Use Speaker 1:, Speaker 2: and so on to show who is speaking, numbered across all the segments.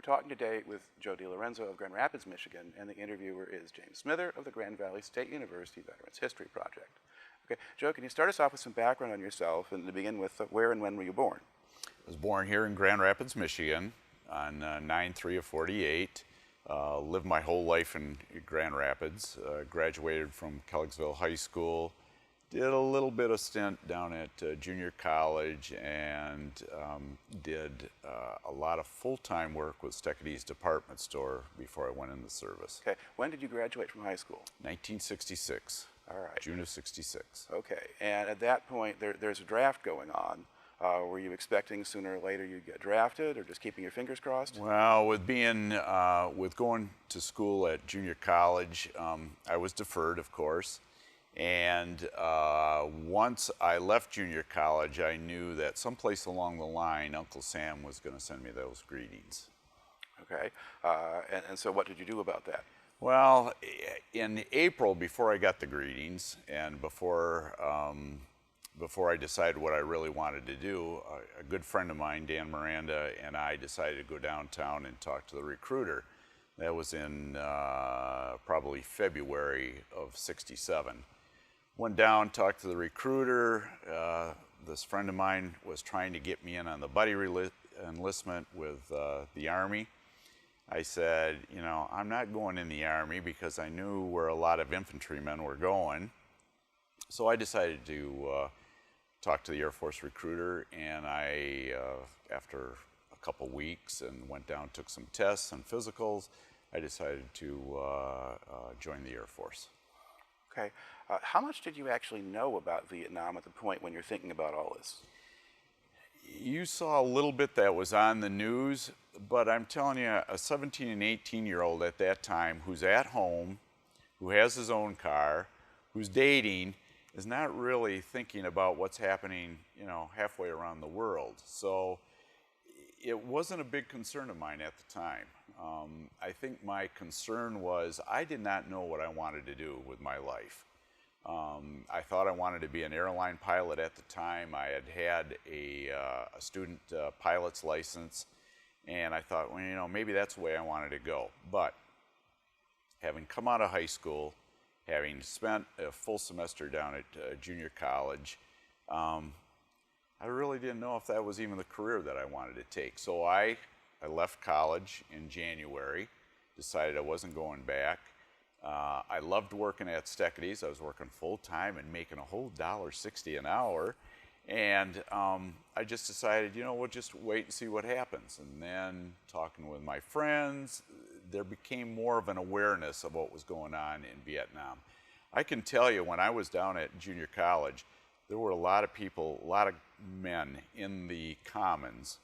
Speaker 1: We're talking today with Joe DiLorenzo of Grand Rapids, Michigan, and the interviewer is James Smither of the Grand Valley State University Veterans History Project. Okay, Joe, can you start us off with some background on yourself and to begin with where and when were you born?
Speaker 2: I was born here in Grand Rapids, Michigan on 9/3 of 48. Lived my whole life in Grand Rapids. Graduated from Kelligsville High School. Did a little bit of stint down at junior college and did a lot of full-time work with Steccadee's department store before I went in the service.
Speaker 1: Okay, when did you graduate from high school?
Speaker 2: 1966.
Speaker 1: All right.
Speaker 2: June of 66.
Speaker 1: Okay, and at that point there's a draft going on. Were you expecting sooner or later you'd get drafted, or just keeping your fingers crossed?
Speaker 2: Well, with going to school at junior college, I was deferred, of course. And once I left junior college, I knew that someplace along the line, Uncle Sam was going to send me those greetings. Okay,
Speaker 1: and so what did you do about that?
Speaker 2: Well, in April, before I got the greetings, and before I decided what I really wanted to do, a good friend of mine, Dan Miranda, and I decided to go downtown and talk to the recruiter. That was in probably February of '67. Went down, talked to the recruiter. This friend of mine was trying to get me in on the buddy enlistment with the Army. I said, you know, I'm not going in the Army because I knew where a lot of infantrymen were going. So I decided to talk to the Air Force recruiter, and I, after a couple weeks and went down, took some tests and physicals, I decided to join the Air Force.
Speaker 1: Okay. How much did you actually know about Vietnam at the point when you're thinking about all this?
Speaker 2: You saw a little bit that was on the news, but I'm telling you, a 17 and 18-year-old at that time who's at home, who has his own car, who's dating, is not really thinking about what's happening, you know, halfway around the world. So it wasn't a big concern of mine at the time. I think my concern was I did not know what I wanted to do with my life. I thought I wanted to be an airline pilot at the time. I had a student pilot's license, and I thought, well, you know, maybe that's the way I wanted to go. But having come out of high school, having spent a full semester down at junior college, I really didn't know if that was even the career that I wanted to take. So I left college in January, decided I wasn't going back. I loved working at Steccadee's. I was working full-time and making a whole $1.60 an hour. And I just decided, you know, we'll just wait and see what happens. And then talking with my friends, there became more of an awareness of what was going on in Vietnam. I can tell you, when I was down at junior college, there were a lot of people, a lot of men in the Commons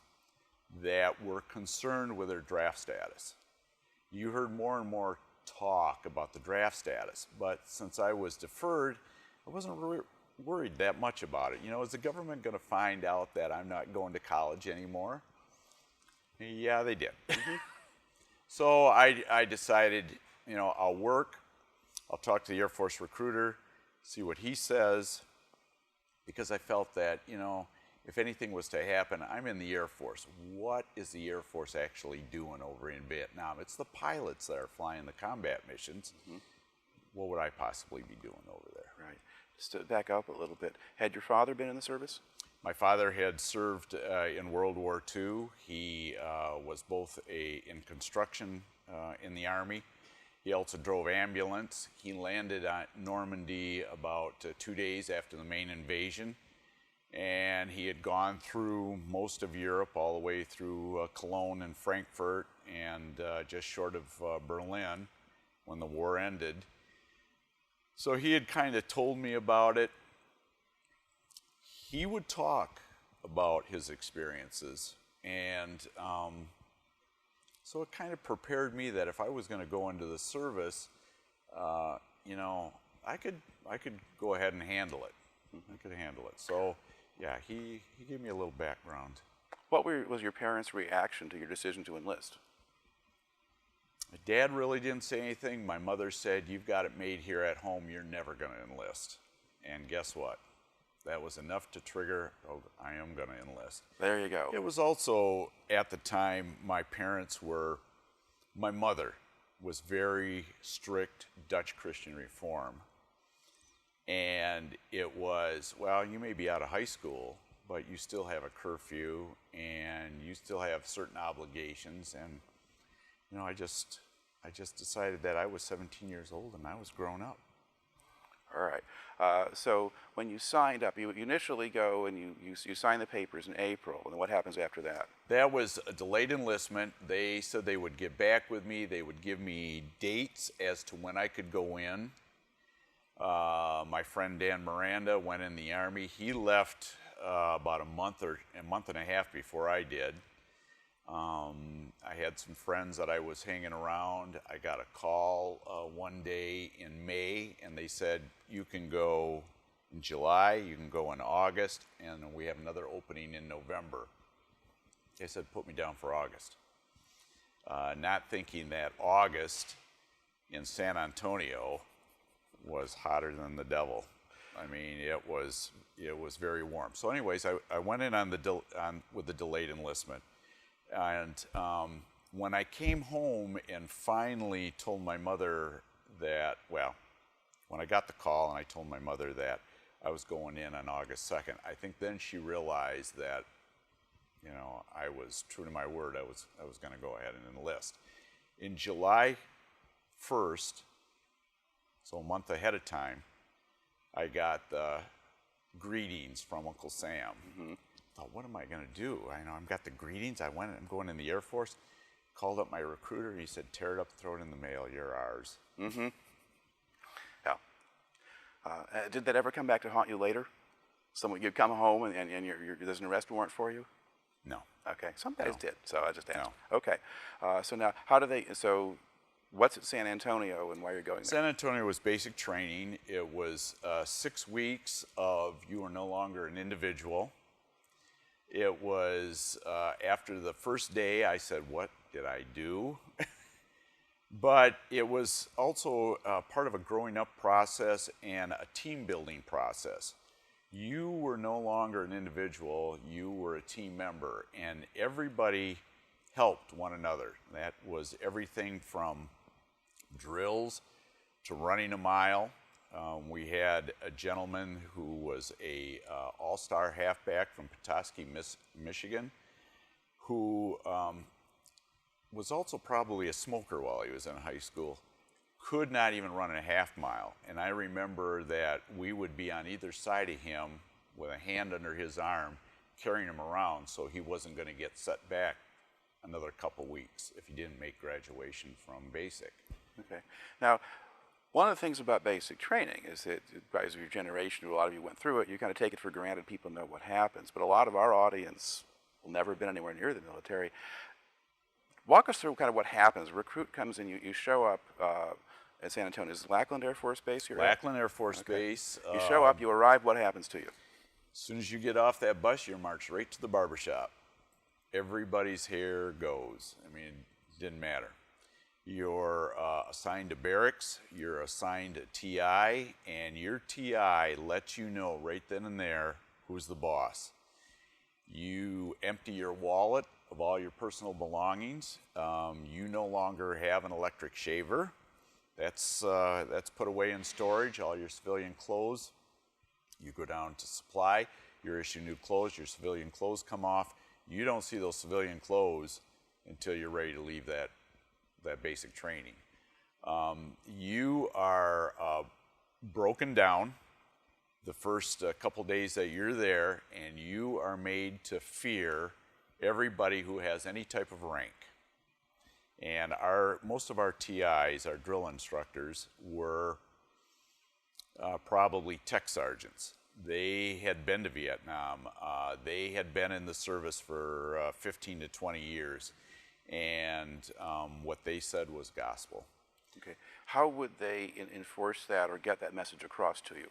Speaker 2: that were concerned with their draft status. You heard more and more talk about the draft status, but since I was deferred, I wasn't really worried that much about it. You know, is the government going to find out that I'm not going to college anymore? Yeah, they did. So I decided, you know, I'll work, I'll talk to the Air Force recruiter, see what he says, because I felt that, you know, if anything was to happen, I'm in the Air Force. What is the Air Force actually doing over in Vietnam? It's the pilots that are flying the combat missions. What would I possibly be doing over there?
Speaker 1: Right. Just to back up a little bit, had your father been in the service?
Speaker 2: My father had served in World War II. He was both in construction in the Army. He also drove ambulance. He landed at Normandy about 2 days after the main invasion. And he had gone through most of Europe, all the way through Cologne and Frankfurt, and just short of Berlin when the war ended. So he had kind of told me about it. He would talk about his experiences, and so it kind of prepared me that if I was going to go into the service, you know, I could go ahead and handle it. I could handle it. So yeah, he gave me a little background.
Speaker 1: What was your parents' reaction to your decision to enlist?
Speaker 2: My dad really didn't say anything. My mother said, "You've got it made here at home. You're never going to enlist." And guess what? That was enough to trigger, oh, I am going to enlist.
Speaker 1: There you go.
Speaker 2: It was also, at the time, my mother was very strict Dutch Christian reform. And it was, well, you may be out of high school, but you still have a curfew and you still have certain obligations. And, you know, I just decided that I was 17 years old and I was grown up.
Speaker 1: All right. So when you signed up, you initially go and you sign the papers in April, and then what happens after that?
Speaker 2: That was a delayed enlistment. They said they would get back with me. They would give me dates as to when I could go in. My friend Dan Miranda went in the Army. He left about a month and a half before I did. I had some friends that I was hanging around. I got a call one day in May, and they said, you can go in July, you can go in August, and we have another opening in November. They said, put me down for August. Not thinking that August in San Antonio was hotter than the devil. I mean, it was very warm. So anyways, I went in with the delayed enlistment. And when I came home and finally told my mother that, well, when I got the call and I told my mother that I was going in on August 2nd, I think then she realized that, you know, I was true to my word. I was going to go ahead and enlist. In July 1st, so a month ahead of time, I got the greetings from Uncle Sam. Mm-hmm. Thought, what am I going to do? I know I've got the greetings. I'm going in the Air Force. Called up my recruiter. He said, tear it up, throw it in the mail. You're ours.
Speaker 1: Mm-hmm. Yeah. Did that ever come back to haunt you later? You'd come home and there's an arrest warrant for you?
Speaker 2: No.
Speaker 1: Okay. Some guys did, so I just asked.
Speaker 2: No.
Speaker 1: Okay. So now, what's at San Antonio and why you're going there?
Speaker 2: San Antonio was basic training. It was 6 weeks of you are no longer an individual. It was after the first day, I said, what did I do? But it was also part of a growing up process and a team building process. You were no longer an individual, you were a team member, and everybody helped one another. That was everything from drills to running a mile. We had a gentleman who was a all-star halfback from Petoskey, Michigan, who was also probably a smoker while he was in high school, could not even run a half mile. And I remember that we would be on either side of him with a hand under his arm, carrying him around so he wasn't going to get set back another couple weeks if he didn't make graduation from basic.
Speaker 1: Okay. Now, one of the things about basic training is that, as your generation, a lot of you went through it, you kind of take it for granted people know what happens. But a lot of our audience will never have been anywhere near the military. Walk us through kind of what happens. A recruit comes in, you show up at San Antonio. Is it Lackland Air Force Base?
Speaker 2: Lackland Air Force Base.
Speaker 1: You show up, you arrive, what happens to you?
Speaker 2: As soon as you get off that bus, you're marched right to the barbershop. Everybody's hair goes. I mean, it didn't matter. You're assigned to barracks, you're assigned to TI, and your TI lets you know right then and there who's the boss. You empty your wallet of all your personal belongings. You no longer have an electric shaver. That's put away in storage, all your civilian clothes. You go down to supply, you're issued new clothes, your civilian clothes come off. You don't see those civilian clothes until you're ready to leave that basic training. You are broken down the first couple days that you're there, and you are made to fear everybody who has any type of rank. And most of our TIs, our drill instructors, were probably tech sergeants. They had been to Vietnam. They had been in the service for 15 to 20 years. And what they said was gospel.
Speaker 1: Okay. How would they enforce that or get that message across to you?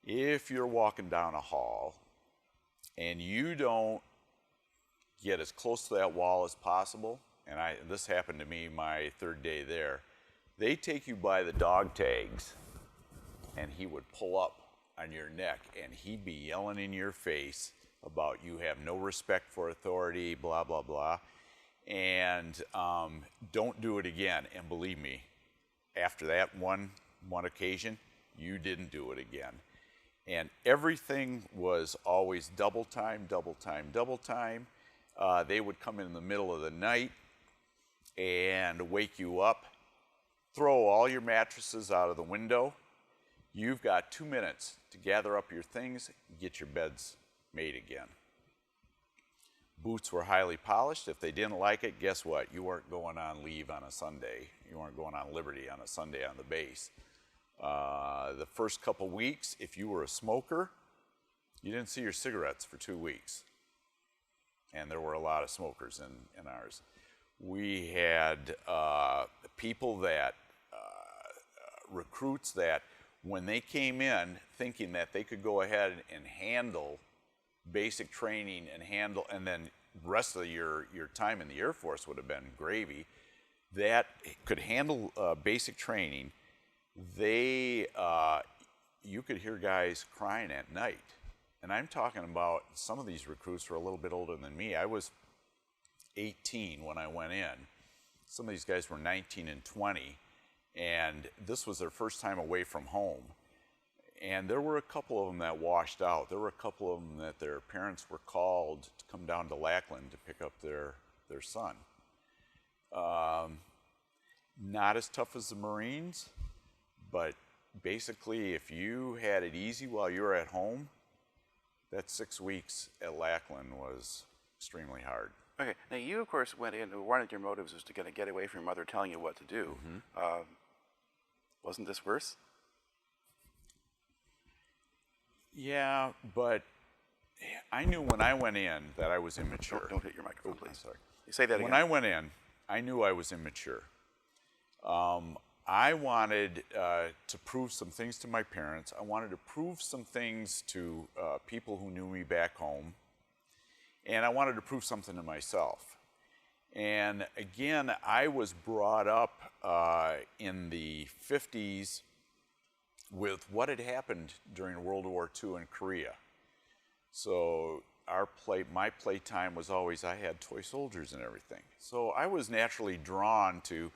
Speaker 2: If you're walking down a hall and you don't get as close to that wall as possible, and this happened to me my third day there, they take you by the dog tags, and he would pull up on your neck, and he'd be yelling in your face about you have no respect for authority, blah, blah, blah, and don't do it again. And believe me, after that one occasion, you didn't do it again. And everything was always double time, double time, double time. They would come in the middle of the night and wake you up, throw all your mattresses out of the window. You've got 2 minutes to gather up your things, get your beds made again. Boots were highly polished. If they didn't like it, guess what? You weren't going on leave on a Sunday. You weren't going on liberty on a Sunday on the base. The first couple weeks, if you were a smoker, you didn't see your cigarettes for 2 weeks. And there were a lot of smokers in ours. We had people that, recruits that, when they came in thinking that they could go ahead and handle basic training and then the rest of your time in the Air Force would have been gravy, that could handle basic training, you could hear guys crying at night. And I'm talking about some of these recruits were a little bit older than me. I was 18 when I went in. Some of these guys were 19 and 20, and this was their first time away from home. And there were a couple of them that washed out. There were a couple of them that their parents were called to come down to Lackland to pick up their son. Not as tough as the Marines, but basically if you had it easy while you were at home, that 6 weeks at Lackland was extremely hard.
Speaker 1: Okay, now you of course went in, one of your motives was to kind of get away from your mother telling you what to do. Mm-hmm. Wasn't this worse? Yeah,
Speaker 2: but I knew when I went in that I was immature.
Speaker 1: Don't hit your microphone, please. Sorry. You say that again.
Speaker 2: When I went in, I knew I was immature. I wanted to prove some things to my parents. I wanted to prove some things to people who knew me back home. And I wanted to prove something to myself. And again, I was brought up in the 50s with what had happened during World War II in Korea. So my playtime was always, I had toy soldiers and everything. So I was naturally drawn to,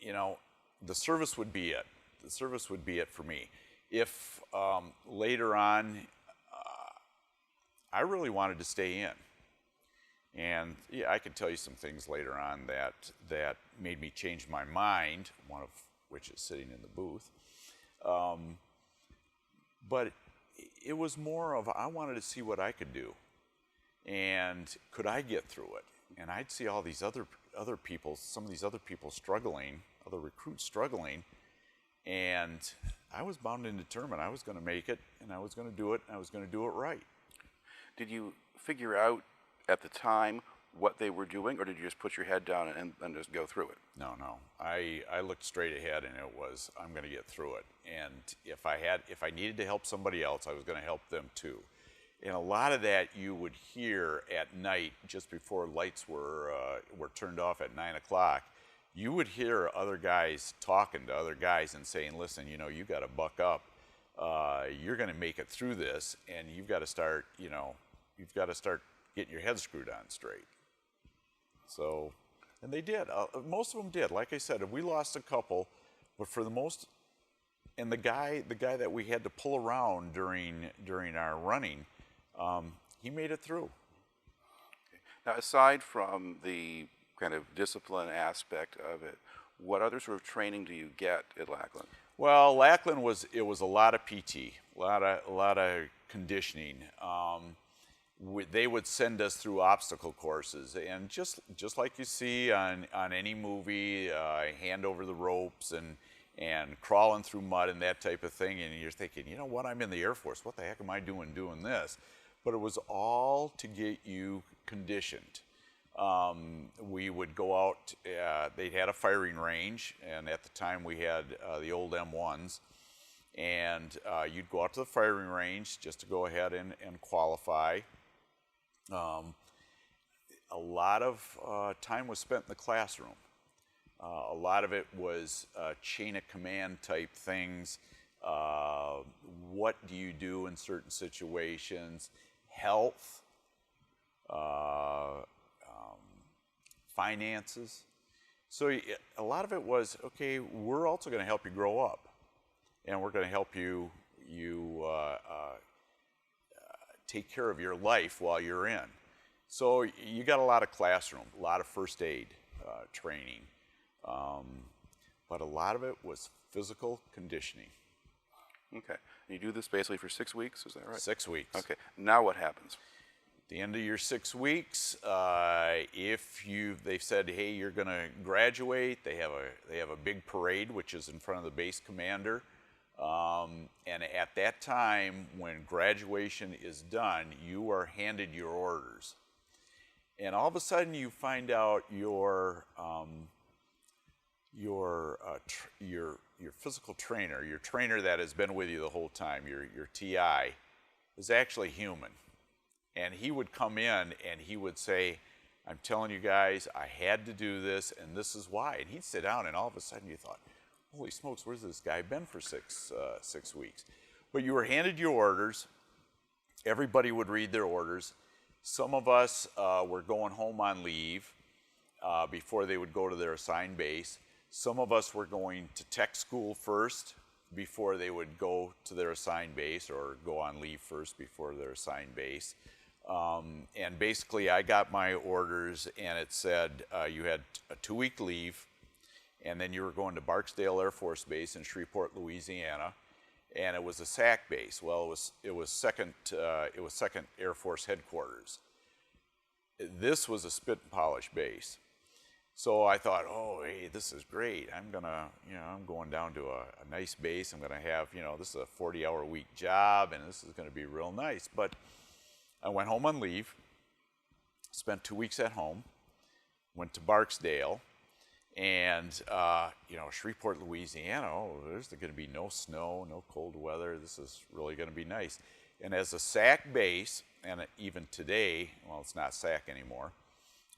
Speaker 2: the service would be it. The service would be it for me. If later on, I really wanted to stay in. And yeah, I could tell you some things later on that made me change my mind, one of which is sitting in the booth. But it was more of, I wanted to see what I could do. And could I get through it? And I'd see all these other people, some of these other people struggling, other recruits struggling, and I was bound and determined I was going to make it, and I was going to do it, and I was going to do it right.
Speaker 1: Did you figure out at the time what they were doing, or did you just put your head down and just go through it?
Speaker 2: No. I looked straight ahead, and it was, I'm going to get through it. And if I needed to help somebody else, I was going to help them too. And a lot of that you would hear at night, just before lights were turned off at 9 o'clock. You would hear other guys talking to other guys and saying, listen, you got to buck up. You're going to make it through this, and you've got to start, getting your head screwed on straight. So, and they did. Most of them did. Like I said, we lost a couple, but for the most, and the guy that we had to pull around during our running, he made it through.
Speaker 1: Okay. Now, aside from the kind of discipline aspect of it, what other sort of training do you get at Lackland?
Speaker 2: Well, Lackland was a lot of PT, a lot of conditioning. They would send us through obstacle courses, and just like you see on any movie, hand over the ropes and crawling through mud and that type of thing, and you're thinking, what, I'm in the Air Force, what the heck am I doing this? But it was all to get you conditioned. We would go out, they had a firing range, and at the time we had the old M1s, and you'd go out to the firing range just to go ahead and qualify. A lot of time was spent in the classroom. A lot of it was chain of command type things, what do you do in certain situations, health, finances. So a lot of it was, okay, we're also going to help you grow up, and we're going to help you take care of your life while you're in. So you got a lot of classroom, a lot of first aid training, but a lot of it was physical conditioning.
Speaker 1: Okay. And you do this basically for 6 weeks, is that right?
Speaker 2: 6 weeks.
Speaker 1: Okay. Now what happens?
Speaker 2: At the end of your 6 weeks, if they've said, hey, you're going to graduate, they have a big parade, which is in front of the base commander. And at that time, when graduation is done, you are handed your orders. And all of a sudden, you find out your physical trainer, your trainer that has been with you the whole time, your TI, is actually human. And he would come in and he would say, I'm telling you guys, I had to do this, and this is why. And he'd sit down, and all of a sudden you thought, holy smokes, where's this guy been for six weeks? But you were handed your orders. Everybody would read their orders. Some of us were going home on leave before they would go to their assigned base. Some of us were going to tech school first before they would go to their assigned base, or go on leave first before their assigned base. And basically, I got my orders, and it said you had a 2-week leave, and then you were going to Barksdale Air Force Base in Shreveport, Louisiana, and it was a SAC base. Well, it was Second Air Force Headquarters. This was a spit and polish base. So I thought, oh, hey, this is great. I'm going down to a nice base. I'm gonna have, this is a 40-hour-a-week job, and this is gonna be real nice. But I went home on leave, spent 2 weeks at home, went to Barksdale, and Shreveport, Louisiana, there's going to be no snow, no cold weather. This is really going to be nice. And as a SAC base, and even today, well, it's not SAC anymore,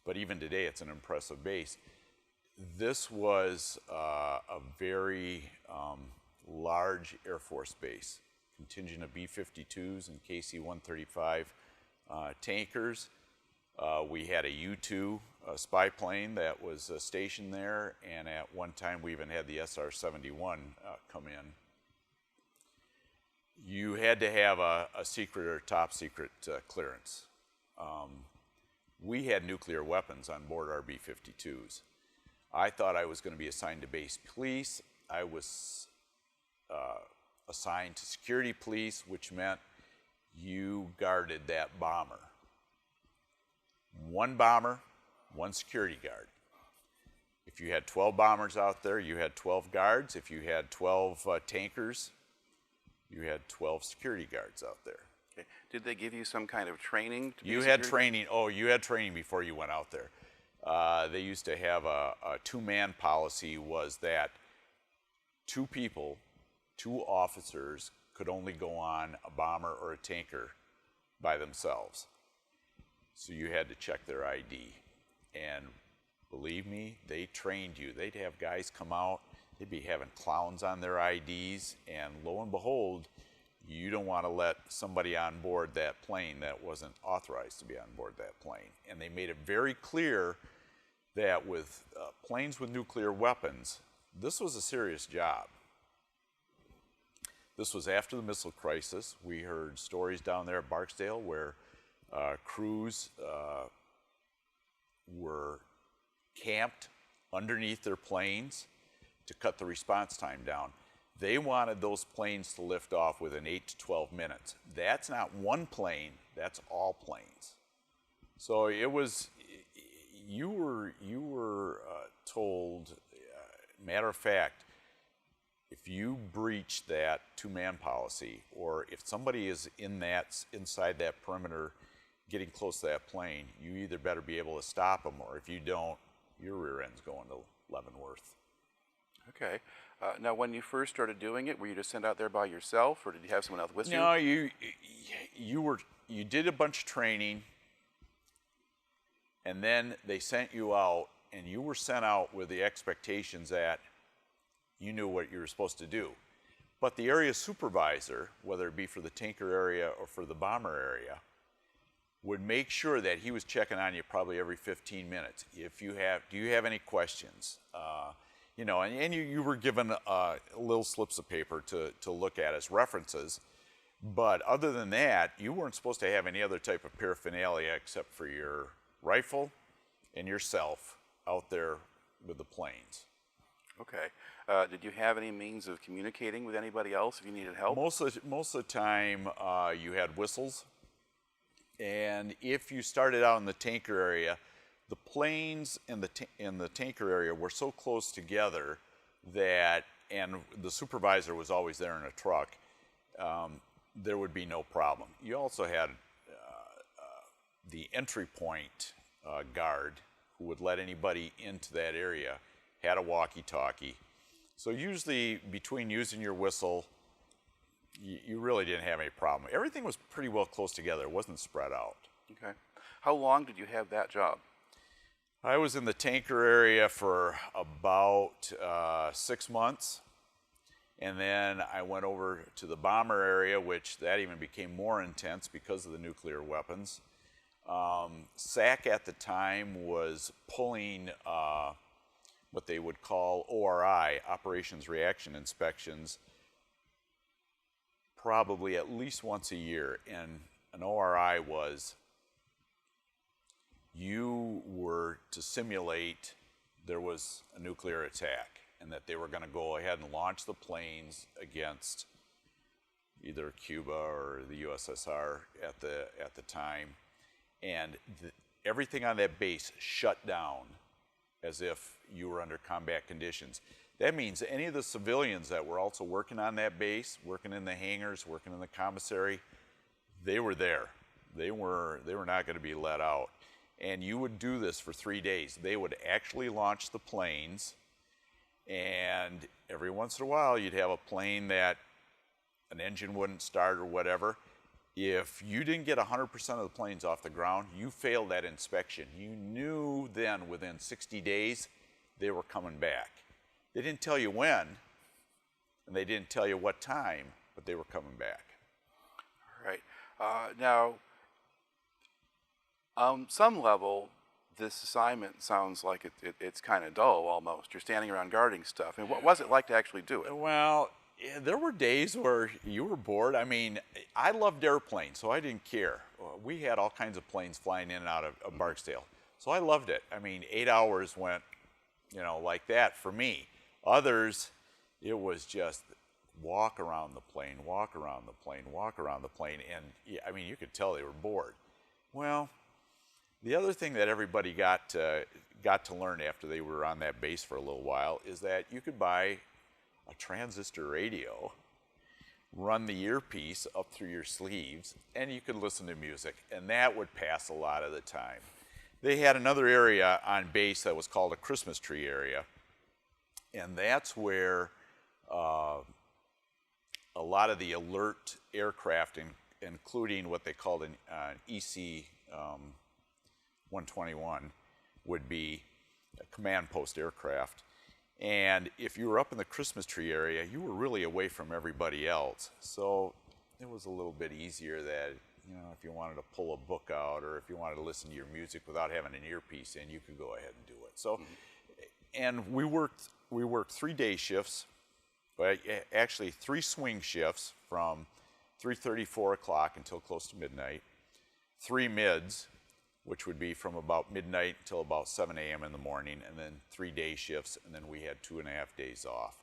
Speaker 2: but even today it's an impressive base. This was a very large Air Force base, contingent of B-52s and KC-135 tankers. We had a U-2 spy plane that was stationed there, and at one time we even had the SR-71 come in. You had to have a secret or top secret clearance. We had nuclear weapons on board our B-52s. I thought I was going to be assigned to base police. I was assigned to security police, which meant you guarded that bomber. One bomber, one security guard. If you had 12 bombers out there, you had 12 guards. If you had 12 tankers, you had 12 security guards out there.
Speaker 1: Okay. Did they give you some kind of training?
Speaker 2: You had training. Oh, you had training before you went out there. They used to have a two-man policy, was that 2 people, 2 officers, could only go on a bomber or a tanker by themselves. So you had to check their ID. And believe me, they trained you. They'd have guys come out, they'd be having clowns on their IDs, and lo and behold, you don't want to let somebody on board that plane that wasn't authorized to be on board that plane. And they made it very clear that with planes with nuclear weapons, this was a serious job. This was after the missile crisis. We heard stories down there at Barksdale where crews were camped underneath their planes to cut the response time down. They wanted those planes to lift off within 8 to 12 minutes. That's not one plane, that's all planes. So it was, you were told, matter of fact, if you breach that two-man policy, or if somebody is inside that perimeter getting close to that plane, you either better be able to stop them, or if you don't, your rear end's going to Leavenworth.
Speaker 1: Okay. Now, when you first started doing it, were you just sent out there by yourself, or did you have someone else with you?
Speaker 2: No, you did a bunch of training, and then they sent you out, and you were sent out with the expectations that you knew what you were supposed to do. But the area supervisor, whether it be for the tanker area or for the bomber area, would make sure that he was checking on you probably every 15 minutes. If you have, do you have any questions? You know, and you were given little slips of paper to look at as references. But other than that, you weren't supposed to have any other type of paraphernalia except for your rifle and yourself out there with the planes.
Speaker 1: Okay. Did you have any means of communicating with anybody else if you needed help?
Speaker 2: Most of the time, you had whistles. And if you started out in the tanker area, the planes in the tanker area were so close together that, and the supervisor was always there in a truck, there would be no problem. You also had the entry point guard who would let anybody into that area, had a walkie-talkie. So usually between using your whistle, you really didn't have any problem. Everything was pretty well close together. It wasn't spread out.
Speaker 1: Okay. How long did you have that job?
Speaker 2: I was in the tanker area for about 6 months. And then I went over to the bomber area, which that even became more intense because of the nuclear weapons. SAC at the time was pulling what they would call ORI, Operations Reaction Inspections, probably at least once a year. And an ORI was, you were to simulate there was a nuclear attack and that they were going to go ahead and launch the planes against either Cuba or the USSR at the time. And everything on that base shut down as if you were under combat conditions. That means any of the civilians that were also working on that base, working in the hangars, working in the commissary, they were there. They were not going to be let out. And you would do this for 3 days. They would actually launch the planes, and every once in a while you'd have a plane that an engine wouldn't start or whatever. If you didn't get 100% of the planes off the ground, you failed that inspection. You knew then within 60 days they were coming back. They didn't tell you when, and they didn't tell you what time, but they were coming back.
Speaker 1: All right. Now, on some level, this assignment sounds like it's kind of dull almost. You're standing around guarding stuff. I mean, what was it like to actually do it?
Speaker 2: Well, yeah, there were days where you were bored. I mean, I loved airplanes, so I didn't care. We had all kinds of planes flying in and out of Barksdale, so I loved it. I mean, 8 hours went, you know, like that for me. Others, it was just walk around the plane, walk around the plane, walk around the plane, and I mean, you could tell they were bored. Well, the other thing that everybody got to learn after they were on that base for a little while is that you could buy a transistor radio, run the earpiece up through your sleeves, and you could listen to music, and that would pass a lot of the time. They had another area on base that was called a Christmas tree area, and that's where a lot of the alert aircraft, including what they called an EC 121, would be a command post aircraft. And if you were up in the Christmas tree area, you were really away from everybody else. So it was a little bit easier that, you know, if you wanted to pull a book out or if you wanted to listen to your music without having an earpiece in, you could go ahead and do it. So, and we worked 3 day shifts, but actually 3 swing shifts from 3:30, 4 o'clock until close to midnight, 3 mids, which would be from about midnight until about 7 a.m. in the morning, and then 3 day shifts, and then we had 2.5 days off.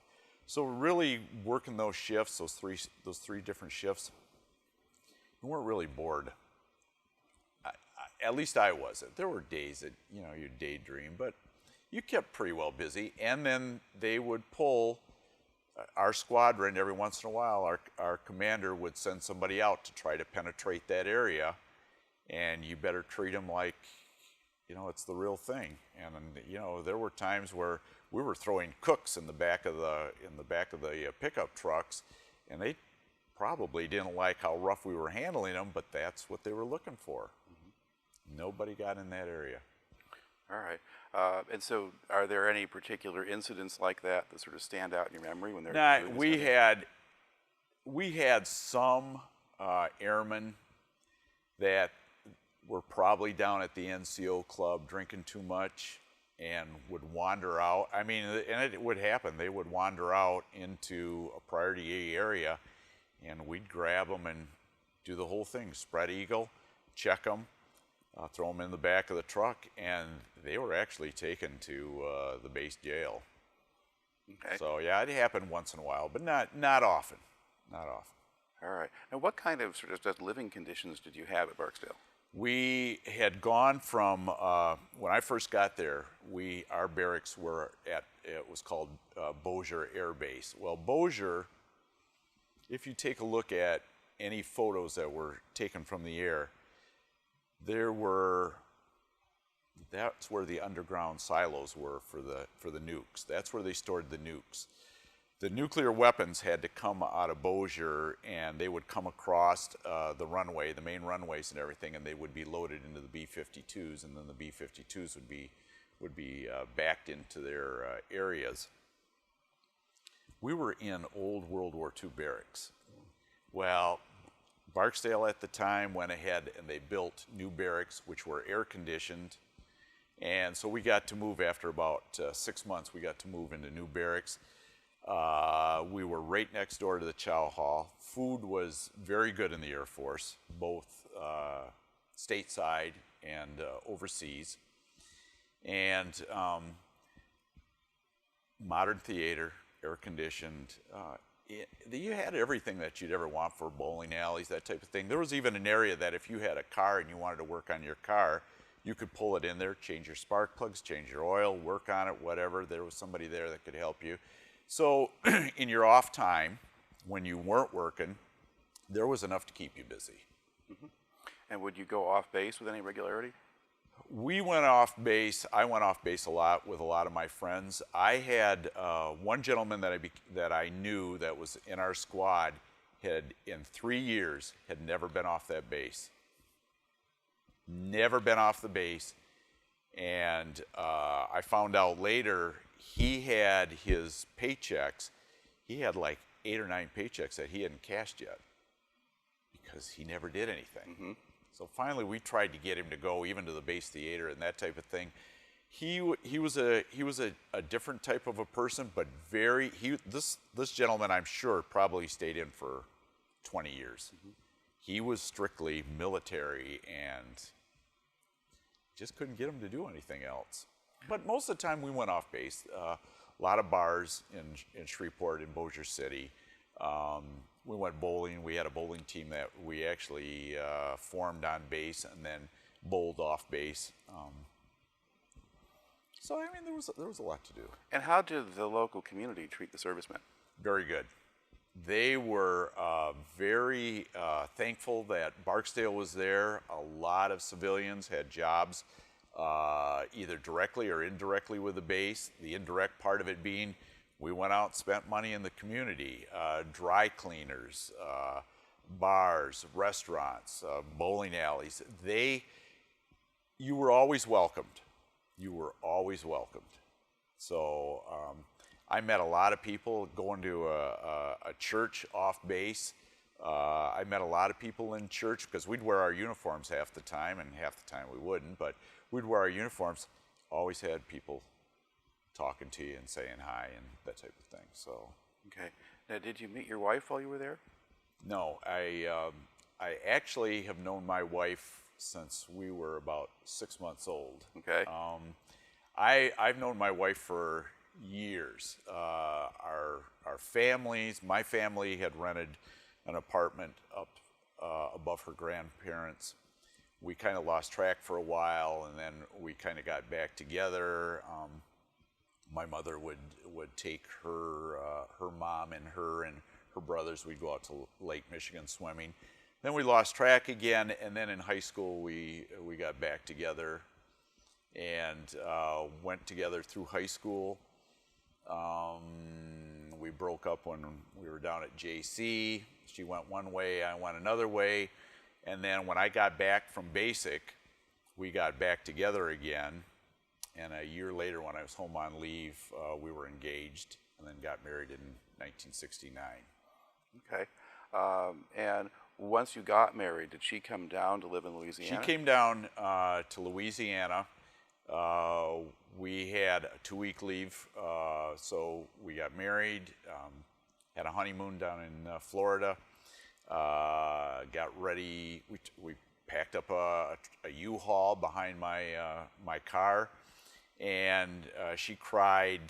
Speaker 2: So really working those shifts, those three different shifts, we weren't really bored. At least I wasn't. There were days that, you know, you daydream, but you kept pretty well busy. And then they would pull our squadron every once in a while. Our commander would send somebody out to try to penetrate that area, and you better treat them like, you know, it's the real thing. And you know, there were times where we were throwing cooks in the back of the pickup trucks, and they probably didn't like how rough we were handling them, but that's what they were looking for. Nobody got in that area.
Speaker 1: All right. And so are there any particular incidents like that that sort of stand out in your memory when they're doing this
Speaker 2: We
Speaker 1: kind of-
Speaker 2: had we had some airmen that were probably down at the NCO club drinking too much and would wander out. I mean, and it would happen. They would wander out into a priority A area, and we'd grab them and do the whole thing. Spread eagle, check them, throw them in the back of the truck, and they were actually taken to the base jail.
Speaker 1: Okay.
Speaker 2: So yeah, it happened once in a while, but not often. Not often.
Speaker 1: All right. And what kind of sort of just living conditions did you have at Barksdale?
Speaker 2: We had gone from when I first got there. Our barracks were at, it was called Barksdale Air Base. Well, Barksdale, if you take a look at any photos that were taken from the air, that's where the underground silos were for the nukes. That's where they stored the nukes. The nuclear weapons had to come out of Barksdale, and they would come across the runway, the main runways and everything, and they would be loaded into the B-52s, and then the B-52s would be backed into their areas. We were in old World War II barracks. Well, Barksdale at the time went ahead and they built new barracks, which were air conditioned. And so we got to move after about 6 months. We got to move into new barracks. We were right next door to the chow hall. Food was very good in the Air Force, both stateside and overseas. And modern theater, air conditioned. You had everything that you'd ever want for bowling alleys, that type of thing. There was even an area that if you had a car and you wanted to work on your car, you could pull it in there, change your spark plugs, change your oil, work on it, whatever. There was somebody there that could help you. So in your off time, when you weren't working, there was enough to keep you busy.
Speaker 1: Mm-hmm. And would you go off base with any regularity?
Speaker 2: We went off base. I went off base a lot with a lot of my friends. I had one gentleman that I knew that was in our squad had, in 3 years, had never been off that base. Never been off the base. And I found out later he had his paychecks. He had like 8 or 9 paychecks that he hadn't cashed yet because he never did anything. Mm-hmm. So finally, we tried to get him to go even to the base theater and that type of thing. He was a different type of a person, but this gentleman, I'm sure, probably stayed in for 20 years. Mm-hmm. He was strictly military and just couldn't get him to do anything else. But most of the time, we went off base. A lot of bars in Shreveport, in Bossier City. We went bowling. We had a bowling team that we actually formed on base and then bowled off base. So I mean, there was a lot to do.
Speaker 1: And how did the local community treat the servicemen?
Speaker 2: Very good. They were very thankful that Barksdale was there. A lot of civilians had jobs either directly or indirectly with the base. The indirect part of it being, we went out and spent money in the community, dry cleaners, bars, restaurants, bowling alleys. You were always welcomed. You were always welcomed. So I met a lot of people going to a church off base. I met a lot of people in church because we'd wear our uniforms half the time, and half the time we wouldn't, but we'd wear our uniforms. Always had people talking to you and saying hi and that type of thing. So.
Speaker 1: Okay. Now, did you meet your wife while you were there?
Speaker 2: No, I actually have known my wife since we were about 6 months old.
Speaker 1: Okay.
Speaker 2: I've known my wife for years. Our families, my family had rented an apartment up above her grandparents. We kind of lost track for a while, and then we kind of got back together. My mother would take her mom and her brothers. We'd go out to Lake Michigan swimming. Then we lost track again, and then in high school we got back together and went together through high school. We broke up when we were down at JC. She went one way, I went another way. And then when I got back from basic, we got back together again. And a year later, when I was home on leave, we were engaged and then got married in 1969.
Speaker 1: Okay. And once you got married, did she come down to live in Louisiana?
Speaker 2: She came down to Louisiana. We had a 2-week leave, so we got married, had a honeymoon down in Florida, got ready. We packed up a U-Haul behind my car, and she cried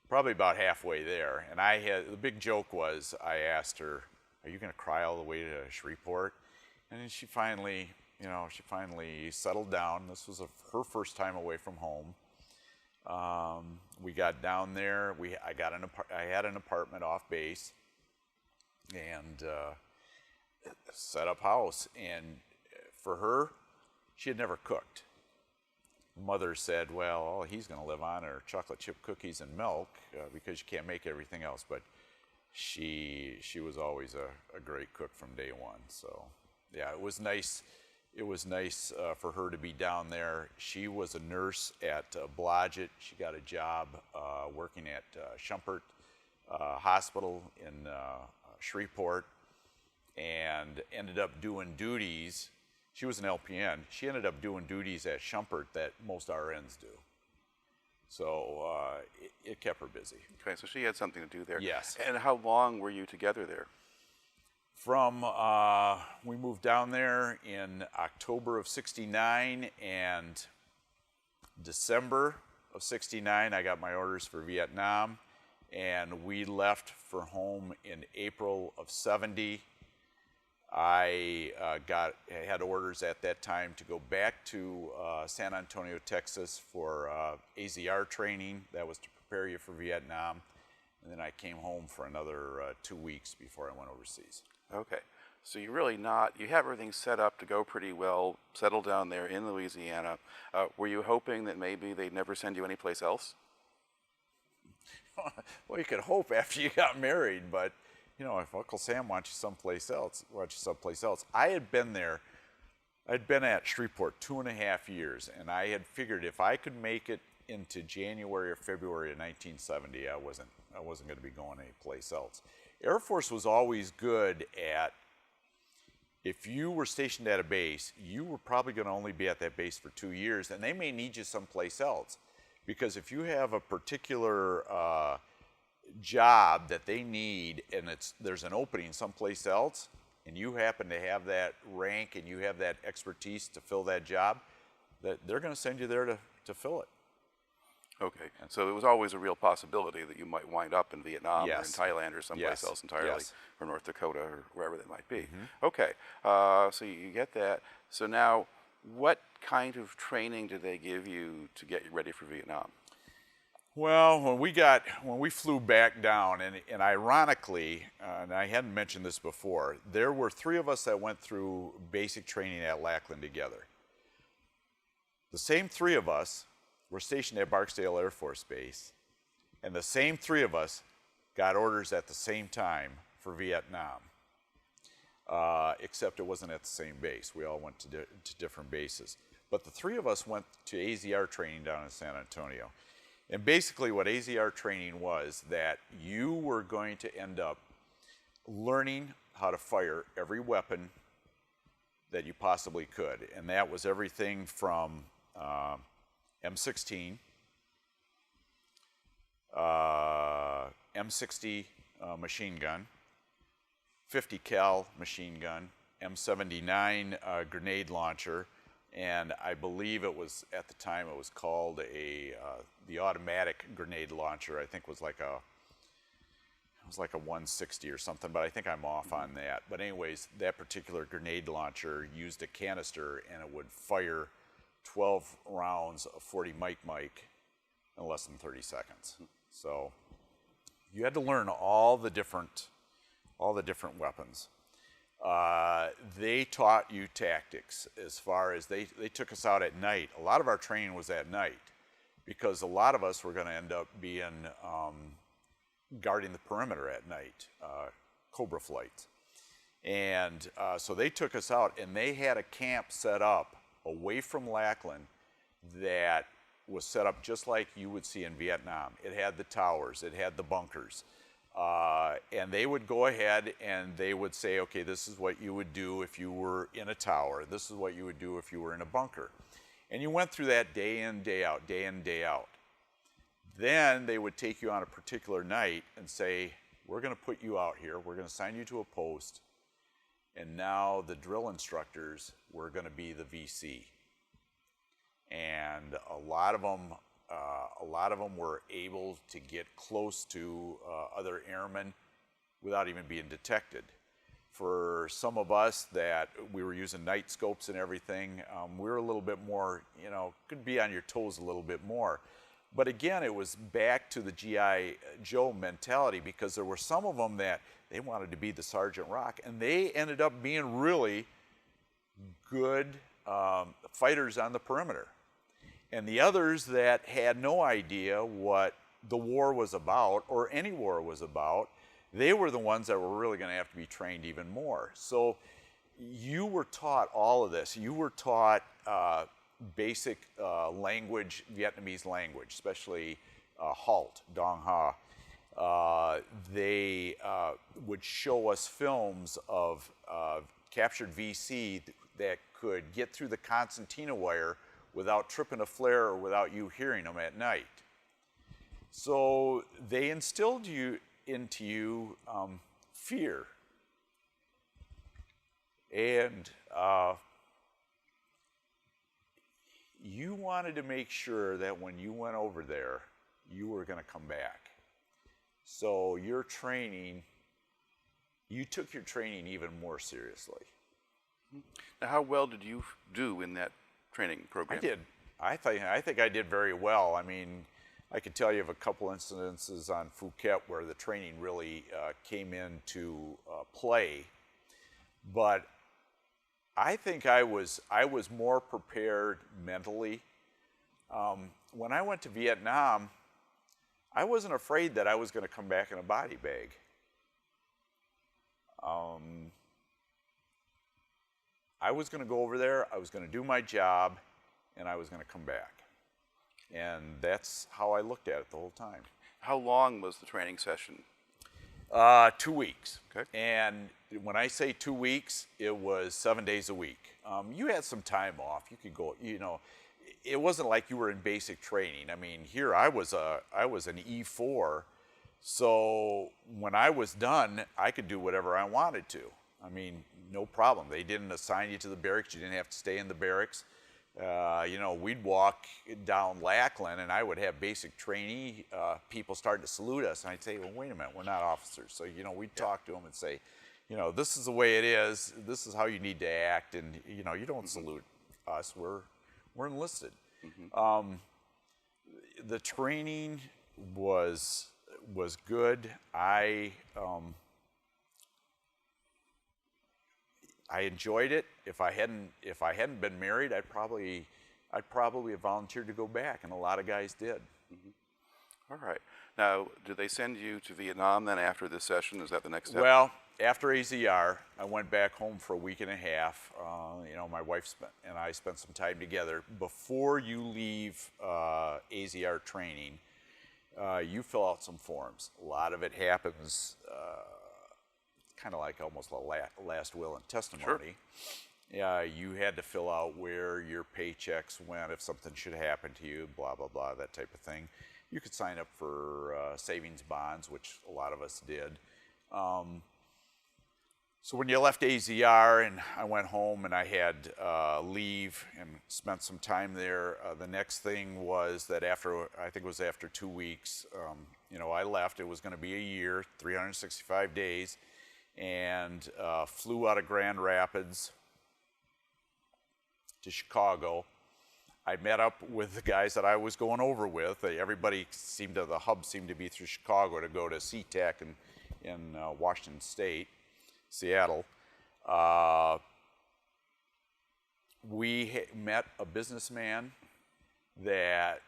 Speaker 2: probably about halfway there. And the big joke was, I asked her, "Are you going to cry all the way to Shreveport?" And then she finally settled down. This was her first time away from home. We got down there. I had an apartment off base, and set up house. And for her, she had never cooked. Mother said, "Well, all he's going to live on are chocolate chip cookies and milk because you can't make everything else." But she was always a great cook from day one. So yeah, it was nice. It was nice for her to be down there. She was a nurse at Blodgett. She got a job working at Schumpert Hospital in Shreveport, and ended up doing duties. She was an LPN. She ended up doing duties at Schumpert that most RNs do. So it kept her busy.
Speaker 1: Okay, so she had something to do there.
Speaker 2: Yes.
Speaker 1: And how long were you together there?
Speaker 2: We moved down there in October of '69, and December of '69, I got my orders for Vietnam, and we left for home in April of '70. I had orders at that time to go back to San Antonio, Texas for AZR training. That was to prepare you for Vietnam. And then I came home for another 2 weeks before I went overseas.
Speaker 1: Okay, so you have everything set up to go pretty well, settle down there in Louisiana. Were you hoping that maybe they'd never send you anyplace else?
Speaker 2: Well, you could hope after you got married, but if Uncle Sam wants you someplace else, I had been there. I'd been at Shreveport 2.5 years, and I had figured if I could make it into January or February of 1970, I wasn't going to be going anyplace else. Air Force was always good at, if you were stationed at a base, you were probably going to only be at that base for 2 years, and they may need you someplace else. Because if you have a particular job that they need, and there's an opening someplace else, and you happen to have that rank and you have that expertise to fill that job, that they're going to send you there to fill it.
Speaker 1: Okay, and so it was always a real possibility that you might wind up in Vietnam or in
Speaker 2: Yes.
Speaker 1: Thailand or someplace
Speaker 2: Yes.
Speaker 1: else entirely,
Speaker 2: Yes.
Speaker 1: or North Dakota or wherever that might be. Okay, so you get that. So now, what kind of training did they give you to get you ready for Vietnam?
Speaker 2: Well, when we flew back down, and ironically, and I hadn't mentioned this before, there were 3 of us that went through basic training at Lackland together. The same 3 of us were stationed at Barksdale Air Force Base, and the same 3 of us got orders at the same time for Vietnam, except it wasn't at the same base. We all went to different bases. But the 3 of us went to AZR training down in San Antonio. And basically what AZR training was, that you were going to end up learning how to fire every weapon that you possibly could. And that was everything from M16, M60 machine gun, 50 cal machine gun, M79 grenade launcher, and I believe it was, at the time, it was called the automatic grenade launcher. I think it was like a 160 or something, but I think I'm off on that. But anyways, that particular grenade launcher used a canister, and it would fire 12 rounds of 40 mic in less than 30 seconds. So you had to learn all the different weapons. They taught you tactics, as far as they took us out at night. A lot of our training was at night, because a lot of us were going to end up being guarding the perimeter at night, Cobra flights. And so they took us out, and they had a camp set up away from Lackland that was set up just like you would see in Vietnam. It had the towers, it had the bunkers. And they would go ahead and they would say, okay, this is what you would do if you were in a tower. This is what you would do if you were in a bunker. And you went through that day in, day out, day in, day out. Then they would take you on a particular night and say, we're going to put you out here. We're going to assign you to a post. And now the drill instructors were going to be the VC. And a lot of them were able to get close to other airmen without even being detected. For some of us that we were using night scopes and everything, we were a little bit more, could be on your toes a little bit more. But again, it was back to the G.I. Joe mentality, because there were some of them that they wanted to be the Sergeant Rock, and they ended up being really good fighters on the perimeter. And the others that had no idea what the war was about, or any war was about, they were the ones that were really going to have to be trained even more. So you were taught all of this. You were taught basic language, Vietnamese language, especially Halt, Dong Ha. They would show us films of captured VC that could get through the concertina wire without tripping a flare or without you hearing them at night. So they instilled into you fear. And you wanted to make sure that when you went over there, you were going to come back. So your training, you took your training even more seriously.
Speaker 1: Now, how well did you do in that training program?
Speaker 2: I did. I think I did very well. I mean, I could tell you of a couple incidences on Phu Cat where the training really came into play, but I think I was more prepared mentally. When I went to Vietnam, I wasn't afraid that I was going to come back in a body bag. I was going to go over there, I was going to do my job, and I was going to come back. And that's how I looked at it the whole time.
Speaker 1: How long was the training session?
Speaker 2: 2 weeks.
Speaker 1: Okay.
Speaker 2: And when I say 2 weeks, it was 7 days a week. You had some time off. You could go, it wasn't like you were in basic training. I mean, here I was an E4, so when I was done, I could do whatever I wanted to. I mean, no problem. They didn't assign you to the barracks. You didn't have to stay in the barracks. We'd walk down Lackland, and I would have basic trainee people starting to salute us, and I'd say, well, wait a minute, we're not officers. So, we'd talk to them and say, this is the way it is. This is how you need to act, and, you don't salute us. We're enlisted. The training was good. I enjoyed it. If I hadn't been married, I'd probably have volunteered to go back, and a lot of guys did.
Speaker 1: All right. Now, did they send you to Vietnam then after this session? Is that the next step?
Speaker 2: Well, after AZR, I went back home for a week and a half. My wife and I spent some time together. Before you leave AZR training, you fill out some forms. A lot of it happens kind of like almost a last will and testimony. Sure. You had to fill out where your paychecks went if something should happen to you, blah, blah, blah, that type of thing. You could sign up for savings bonds, which a lot of us did. So when you left AZR and I went home and I had leave and spent some time there, the next thing was that I think it was after 2 weeks, I left. It was going to be a year, 365 days. And flew out of Grand Rapids to Chicago. I met up with the guys that I was going over with. The hub seemed to be through Chicago to go to SeaTac in Washington State, Seattle. We met a businessman that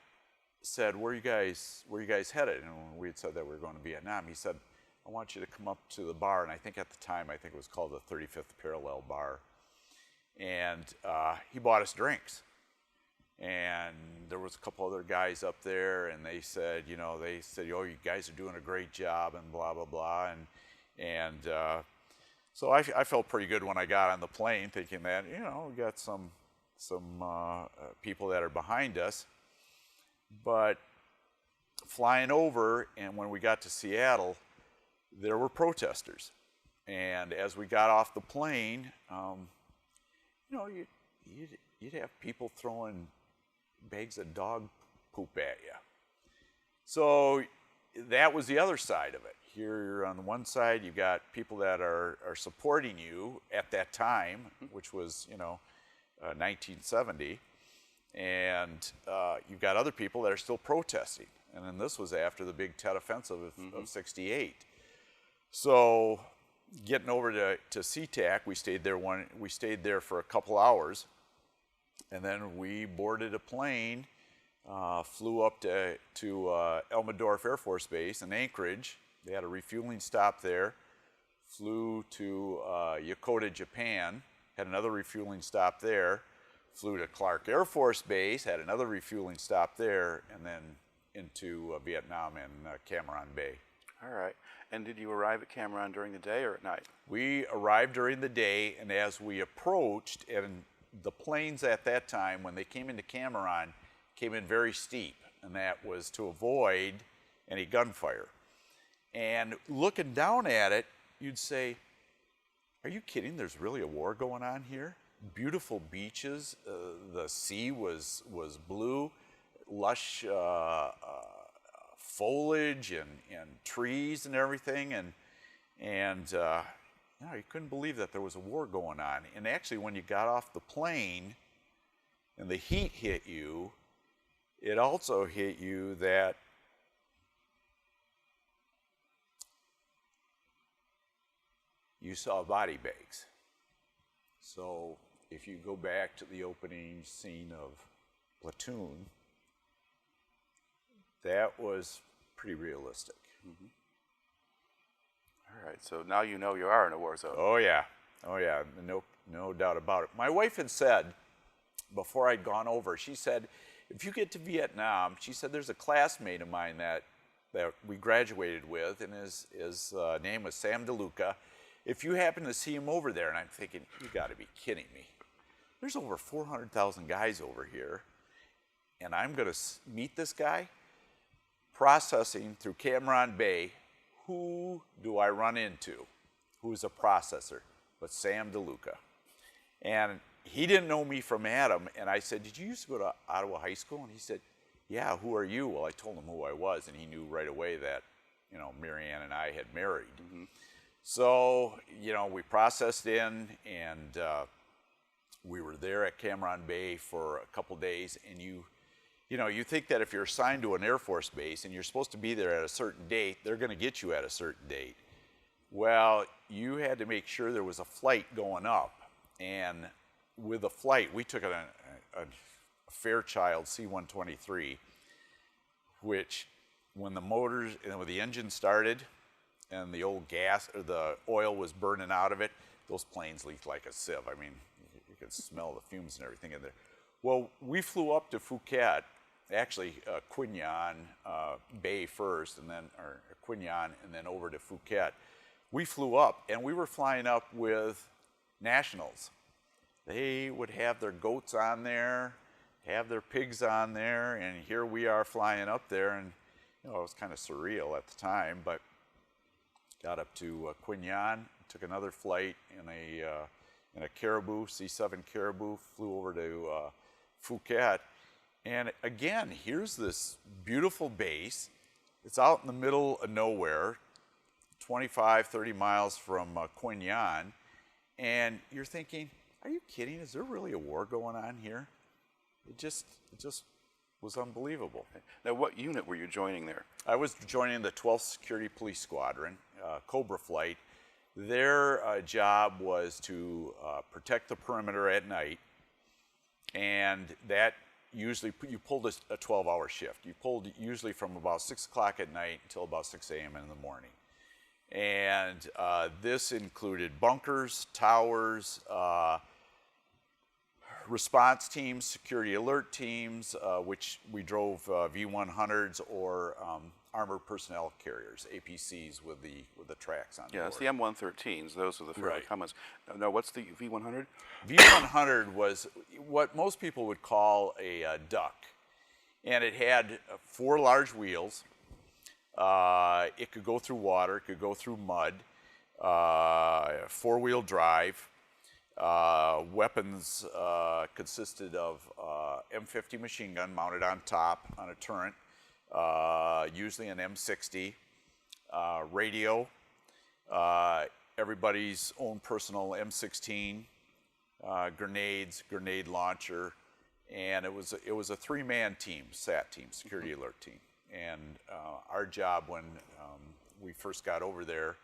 Speaker 2: said, where are you guys headed? And we had said that we were going to Vietnam. He said, I want you to come up to the bar, and I think at the time, it was called the 35th Parallel Bar. And he bought us drinks. and there was a couple other guys up there, and they said, oh, you guys are doing a great job, and blah, blah, blah. And so I felt pretty good when I got on the plane, thinking that, we got some people that are behind us. But flying over, and when we got to Seattle, there were protesters. And as we got off the plane, you'd have people throwing bags of dog poop at you. So that was the other side of it. Here on the one side, you've got people that are supporting you at that time, which was, 1970. And you've got other people that are still protesting. And then this was after the big Tet Offensive of 68. So getting over to SeaTac, we stayed there for a couple hours, and then we boarded a plane, flew up to Elmendorf Air Force Base in Anchorage. They had a refueling stop there. Flew to Yokota, Japan, had another refueling stop there. Flew to Clark Air Force Base, had another refueling stop there, and then into Vietnam and Cam Ranh Bay.
Speaker 1: All right. And did you arrive at Cam Ranh during the day or at night?
Speaker 2: We arrived during the day, and as we approached, and the planes at that time, when they came into Cam Ranh, came in very steep, and that was to avoid any gunfire. And looking down at it, you'd say, are you kidding? There's really a war going on here? Beautiful beaches, the sea was blue, lush foliage and trees and everything, and you couldn't believe that there was a war going on. And actually, when you got off the plane and the heat hit you, it also hit you that you saw body bags. So if you go back to the opening scene of Platoon, that was pretty realistic.
Speaker 1: Mm-hmm. All right, so now you know you are in a war zone.
Speaker 2: Oh yeah, no doubt about it. My wife had said, before I'd gone over, she said, if you get to Vietnam, she said, there's a classmate of mine that we graduated with, and his name was Sam DeLuca. If you happen to see him over there, and I'm thinking, you got to be kidding me. There's over 400,000 guys over here, and I'm going to meet this guy? Processing through Cam Ranh Bay, who do I run into? Who's a processor? But Sam DeLuca. And he didn't know me from Adam, and I said, did you used to go to Ottawa High School? And he said, yeah, who are you? Well, I told him who I was, and he knew right away that, Marianne and I had married. Mm-hmm. So, we processed in, and we were there at Cam Ranh Bay for a couple days, and you think that if you're assigned to an Air Force base and you're supposed to be there at a certain date, they're going to get you at a certain date. Well, you had to make sure there was a flight going up, and with the flight, we took a Fairchild C-123, which when the motors and when the engine started, and the old gas or the oil was burning out of it, those planes leaked like a sieve. I mean, you could smell the fumes and everything in there. Well, we flew up to Phu Cat, actually Quy Nhon Bay first, and then Quy Nhon, and then over to Phu Cat. We flew up, and we were flying up with nationals. They would have their goats on there, have their pigs on there, and here we are flying up there, and it was kind of surreal at the time, but got up to Quy Nhon, took another flight in a Caribou, C-7 Caribou, flew over to Phu Cat. And again, here's this beautiful base. It's out in the middle of nowhere, 25, 30 miles from Quy Nhon. And you're thinking, are you kidding? Is there really a war going on here? It just was unbelievable.
Speaker 1: Now, what unit were you joining there?
Speaker 2: I was joining the 12th Security Police Squadron, Cobra Flight. Their job was to protect the perimeter at night, and that usually, you pulled a 12-hour shift. You pulled usually from about 6 o'clock at night until about 6 a.m. in the morning. And this included bunkers, towers, response teams, security alert teams, which we drove V-100s or armored personnel carriers, APCs with the tracks on
Speaker 1: Yeah,
Speaker 2: board.
Speaker 1: it's the M113s. Those are the fairly
Speaker 2: Right.
Speaker 1: common. No, what's the V100?
Speaker 2: V-100 was what most people would call a duck, and it had 4 large wheels. It could go through water, it could go through mud, 4-wheel drive. Weapons consisted of M50 machine gun mounted on top on a turret, usually an M60, radio, everybody's own personal M16, grenades, grenade launcher, and it was a 3-man team, SAT team, security alert team. And our job when we first got over there,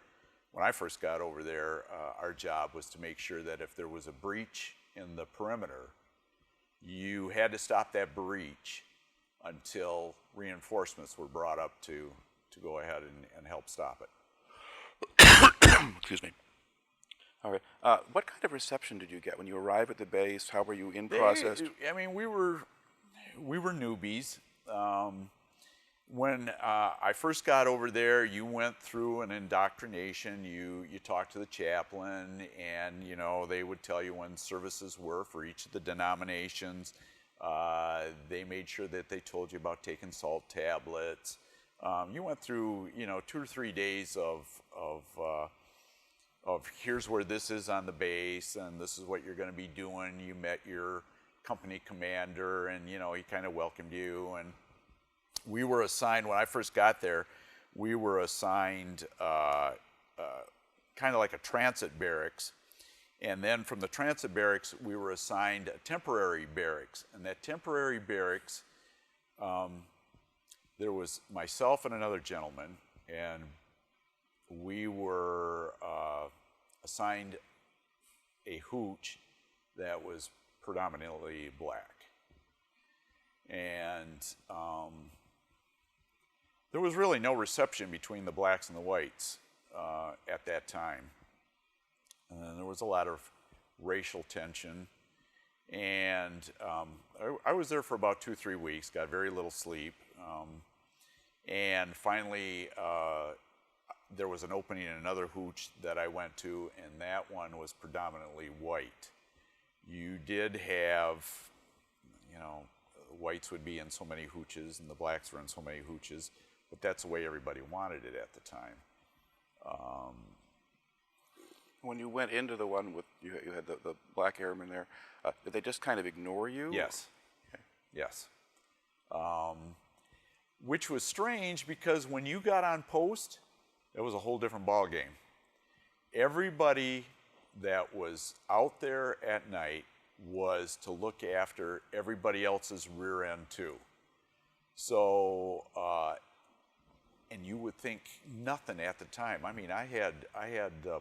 Speaker 2: when I first got over there, our job was to make sure that if there was a breach in the perimeter, you had to stop that breach until reinforcements were brought up to go ahead and help stop it.
Speaker 1: Excuse me. All right. What kind of reception did you get when you arrived at the base? How were you processed?
Speaker 2: I mean, we were newbies. When I first got over there, you went through an indoctrination. You talked to the chaplain, and they would tell you when services were for each of the denominations. They made sure that they told you about taking salt tablets. You went through 2 or 3 days of here's where this is on the base, and this is what you're going to be doing. You met your company commander, and he kind of welcomed you. And we were assigned, when I first got there, we were assigned kind of like a transit barracks. And then from the transit barracks, we were assigned a temporary barracks. And that temporary barracks, there was myself and another gentleman, and we were assigned a hooch that was predominantly black. And there was really no reception between the blacks and the whites at that time. And there was a lot of racial tension. And I was there for about 2-3 weeks, got very little sleep. And finally, there was an opening in another hooch that I went to, and that one was predominantly white. You did have, whites would be in so many hooches, and the blacks were in so many hooches, but that's the way everybody wanted it at the time.
Speaker 1: When you went into the one with, you had the black airmen there, did they just kind of ignore you?
Speaker 2: Yes.
Speaker 1: Okay.
Speaker 2: Yes. Which was strange because when you got on post, it was a whole different ball game. Everybody that was out there at night was to look after everybody else's rear end too. So, and you would think nothing at the time. I mean, I had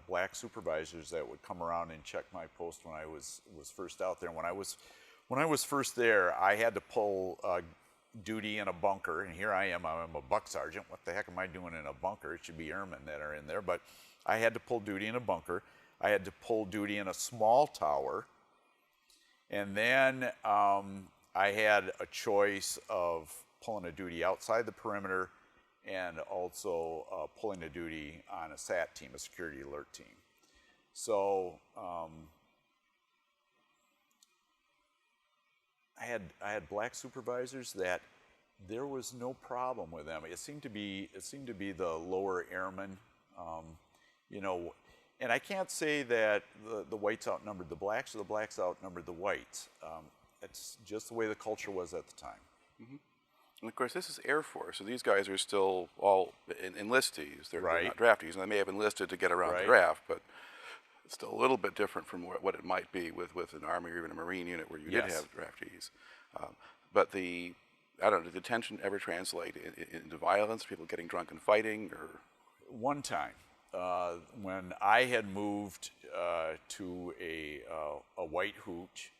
Speaker 2: black supervisors that would come around and check my post when I was first out there. When I was first there, I had to pull duty in a bunker, and here I am. I'm a buck sergeant. What the heck am I doing in a bunker? It should be airmen that are in there, but I had to pull duty in a bunker. I had to pull duty in a small tower, and then I had a choice of pulling a duty outside the perimeter and also pulling a duty on a SAT team, a security alert team. So I had black supervisors that there was no problem with them. It seemed to be the lower airmen, and I can't say that the whites outnumbered the blacks or the blacks outnumbered the whites. It's just the way the culture was at the time.
Speaker 1: Mm-hmm. And of course, this is Air Force, so these guys are still all enlistees. They're not draftees, and they may have enlisted to get around the draft, but it's still a little bit different from what it might be with an Army or even a Marine unit where you did have draftees. But did the tension ever translate into violence, people getting drunk and fighting? Or
Speaker 2: one time, when I had moved to a white hooch,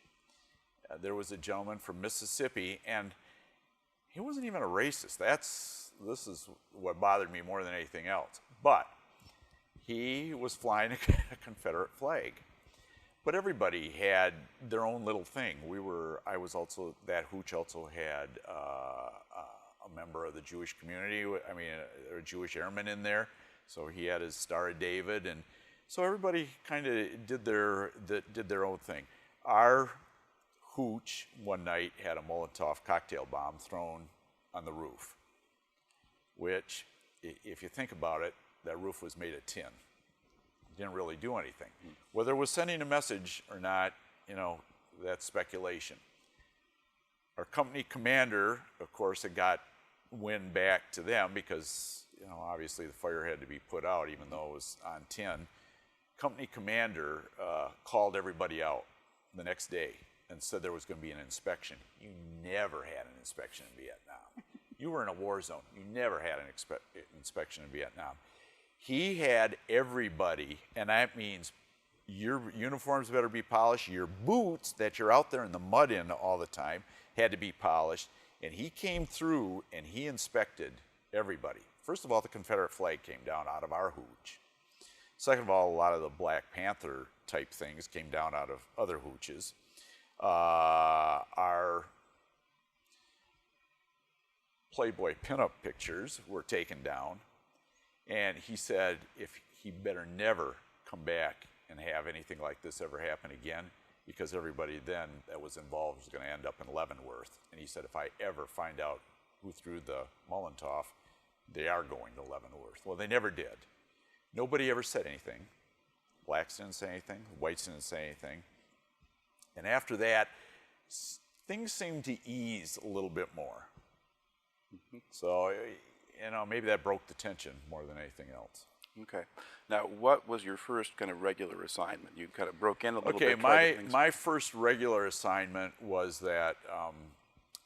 Speaker 2: there was a gentleman from Mississippi, and he wasn't even a racist. This is what bothered me more than anything else. But he was flying a Confederate flag. But everybody had their own little thing. I was also, that hooch also had a member of the Jewish community. I mean, a Jewish airman in there. So he had his Star of David. And so everybody kind of did their own thing. Our hooch one night had a Molotov cocktail bomb thrown on the roof, which, if you think about it, that roof was made of tin. Didn't really do anything. Whether it was sending a message or not, that's speculation. Our company commander, of course, had got wind back to them because, obviously the fire had to be put out even though it was on tin. Company commander called everybody out the next day and said there was going to be an inspection. You never had an inspection in Vietnam. You were in a war zone. You never had an inspection in Vietnam. He had everybody, and that means your uniforms better be polished, your boots that you're out there in the mud in all the time had to be polished, and he came through and he inspected everybody. First of all, the Confederate flag came down out of our hooch. Second of all, a lot of the Black Panther type things came down out of other hooches. Our Playboy pinup pictures were taken down. And he said if he better never come back and have anything like this ever happen again, because everybody then that was involved was going to end up in Leavenworth. And he said, if I ever find out who threw the Molotov, they are going to Leavenworth. Well, they never did. Nobody ever said anything. Blacks didn't say anything. Whites didn't say anything. And after that, things seemed to ease a little bit more. So, maybe that broke the tension more than anything else.
Speaker 1: Okay. Now, what was your first kind of regular assignment? You kind of broke in a little bit.
Speaker 2: Okay, my first regular assignment was that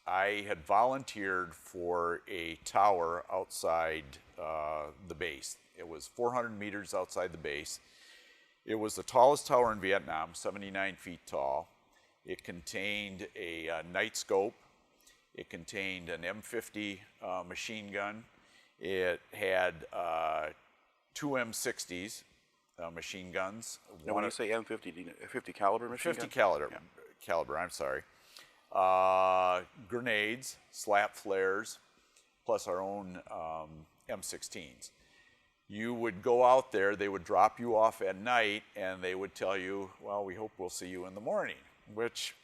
Speaker 2: I had volunteered for a tower outside the base. It was 400 meters outside the base. It was the tallest tower in Vietnam, 79 feet tall. It contained a night scope. It contained an M50 machine gun. It had two M60s machine guns.
Speaker 1: Now, when you say M50, do you know, 50 caliber machine
Speaker 2: 50
Speaker 1: gun?
Speaker 2: caliber, I'm sorry. Grenades, slap flares, plus our own M16s. You would go out there, they would drop you off at night, and they would tell you, well, we hope we'll see you in the morning, which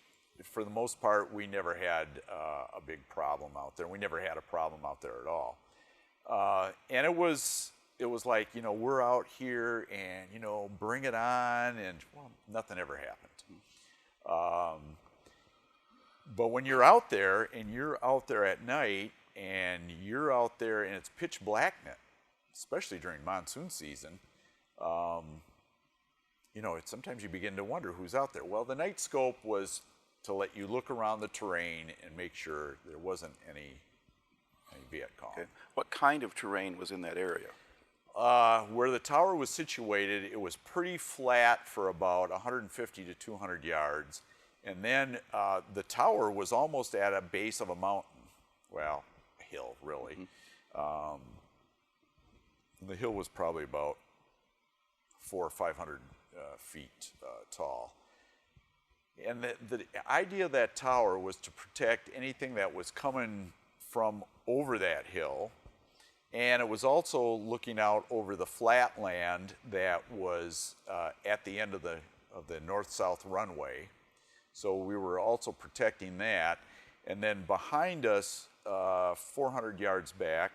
Speaker 2: for the most part, we never had a big problem out there. We never had a problem out there at all. And it was like, we're out here and, bring it on, and well, nothing ever happened. But when you're out there and you're out there at night and you're out there and it's pitch blackness, especially during monsoon season, sometimes you begin to wonder who's out there. Well, the night scope was to let you look around the terrain and make sure there wasn't any Viet Cong.
Speaker 1: Okay. What kind of terrain was in that area?
Speaker 2: Where the tower was situated, it was pretty flat for about 150 to 200 yards. And then the tower was almost at a base of a mountain. Well, a hill, really. Mm-hmm. The hill was probably about 400 or 500 feet tall. And the idea of that tower was to protect anything that was coming from over that hill. And it was also looking out over the flat land that was at the end of the north-south runway. So we were also protecting that. And then behind us, 400 yards back,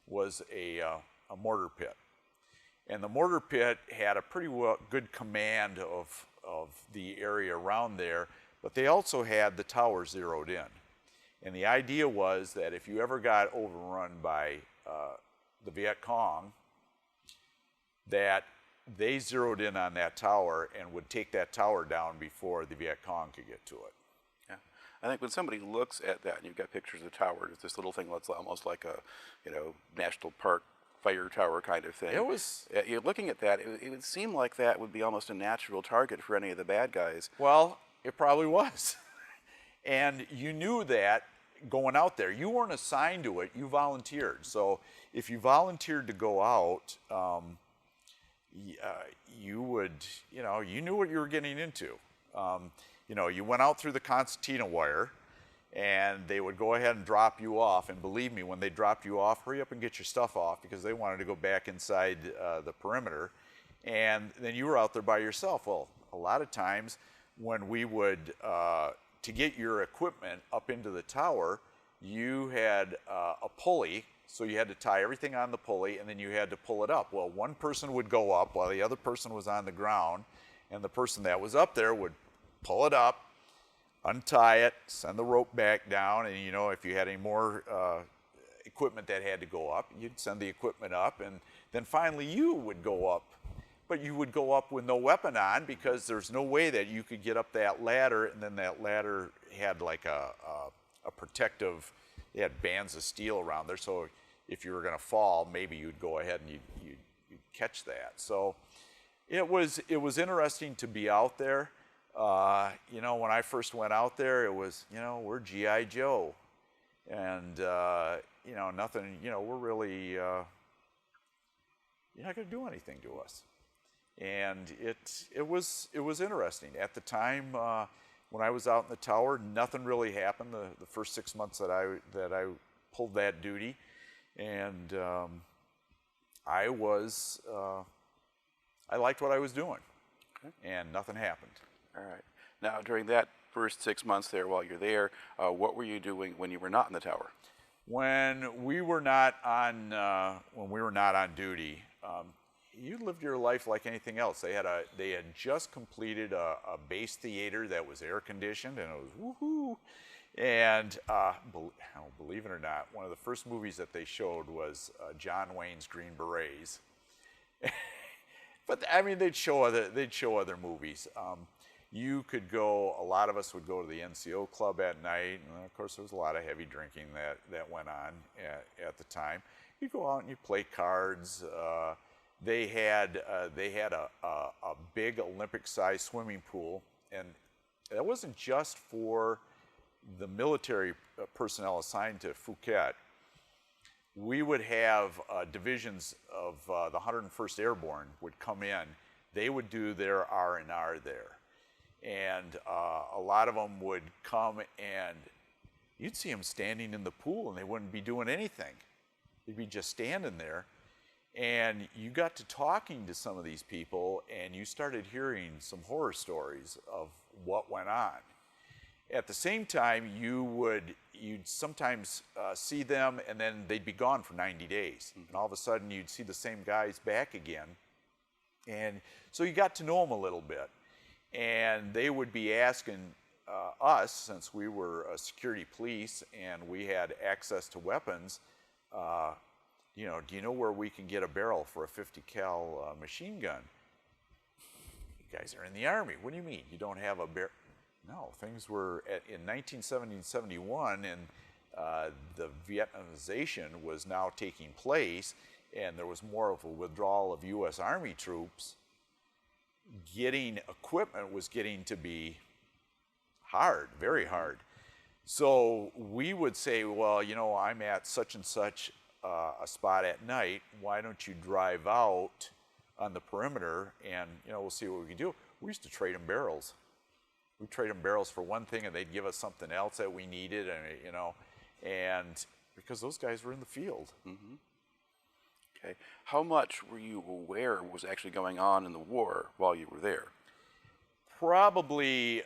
Speaker 2: was a mortar pit. And the mortar pit had a pretty good command of the area around there, but they also had the tower zeroed in. And the idea was that if you ever got overrun by the Viet Cong, that they zeroed in on that tower and would take that tower down before the Viet Cong could get to it.
Speaker 1: Yeah, I think when somebody looks at that, and you've got pictures of the tower, it's this little thing that's almost like a, national park fire tower kind of thing.
Speaker 2: It was.
Speaker 1: You're looking at that, it would seem like that would be almost a natural target for any of the bad guys.
Speaker 2: Well, it probably was. And you knew that going out there. You weren't assigned to it, you volunteered. So if you volunteered to go out, you would, you knew what you were getting into. You went out through the concertina wire, and they would go ahead and drop you off. And believe me, when they dropped you off, hurry up and get your stuff off, because they wanted to go back inside the perimeter. And then you were out there by yourself. Well, a lot of times when we would, to get your equipment up into the tower, you had a pulley, so you had to tie everything on the pulley, and then you had to pull it up. Well, one person would go up while the other person was on the ground, and the person that was up there would pull it up, untie it, send the rope back down, and if you had any more equipment that had to go up, you'd send the equipment up, and then finally you would go up. But you would go up with no weapon on, because there's no way that you could get up that ladder, and then that ladder had like a protective, it had bands of steel around there, so if you were going to fall, maybe you'd go ahead and you'd catch that. So it was interesting to be out there. When I first went out there, it was, we're G.I. Joe. And, nothing, we're really, you're not going to do anything to us. And it was interesting. At the time, when I was out in the tower, nothing really happened the first 6 months that I pulled that duty. And I liked what I was doing. Okay. And nothing happened.
Speaker 1: All right. Now, during that first 6 months there, while you're there, what were you doing when you were not in the tower?
Speaker 2: When we were not on duty, you lived your life like anything else. They had just completed a base theater that was air conditioned, and it was woohoo. And believe it or not, one of the first movies that they showed was John Wayne's Green Berets. But I mean, they'd show other movies. You could go. A lot of us would go to the NCO club at night, and of course, there was a lot of heavy drinking that went on at the time. You'd go out and you'd play cards. They had a big Olympic-sized swimming pool, and that wasn't just for the military personnel assigned to Phu Cat. We would have divisions of the 101st Airborne would come in. They would do their R&R there. And a lot of them would come, and you'd see them standing in the pool, and they wouldn't be doing anything. They'd be just standing there. And you got to talking to some of these people, and you started hearing some horror stories of what went on. At the same time, you'd sometimes see them, and then they'd be gone for 90 days. Mm-hmm. And all of a sudden, you'd see the same guys back again. And so you got to know them a little bit. And they would be asking us, since we were security police and we had access to weapons, do you know where we can get a barrel for a 50 cal machine gun? You guys are in the Army. What do you mean? You don't have a barrel? No, things were in 1970 and 71, and the Vietnamization was now taking place, and there was more of a withdrawal of U.S. Army troops. Getting equipment was getting to be hard, very hard. So we would say, well, I'm at such and such a spot at night. Why don't you drive out on the perimeter, and we'll see what we can do. We used to trade them barrels. We'd trade them barrels for one thing, and they'd give us something else that we needed, and because those guys were in the field.
Speaker 1: Mm-hmm. Okay. How much were you aware was actually going on in the war while you were there?
Speaker 2: Probably,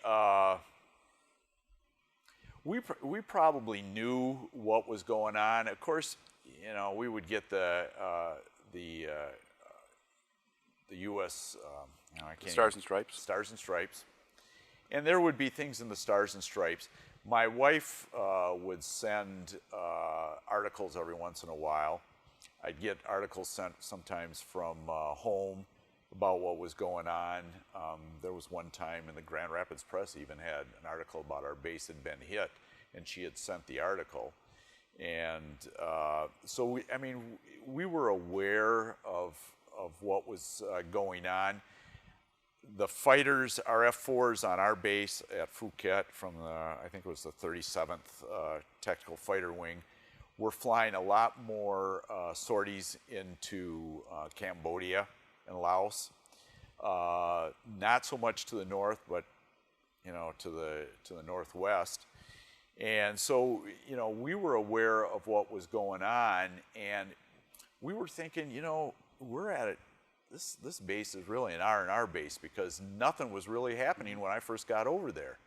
Speaker 2: we probably knew what was going on. Of course, we would get the U.S.
Speaker 1: Stars and Stripes.
Speaker 2: Stars and Stripes, and there would be things in the Stars and Stripes. My wife would send articles every once in a while. I'd get articles sent sometimes from home about what was going on. There was one time in the Grand Rapids Press even had an article about our base had been hit, and she had sent the article. And so we were aware of what was going on. The fighters, our F-4s on our base at Phu Cat from I think it was the 37th Tactical Fighter Wing, were flying a lot more sorties into Cambodia and Laos. Not so much to the north, but to the northwest. And so, we were aware of what was going on, and we were thinking, we're at it. This base is really an R&R base because nothing was really happening when I first got over there.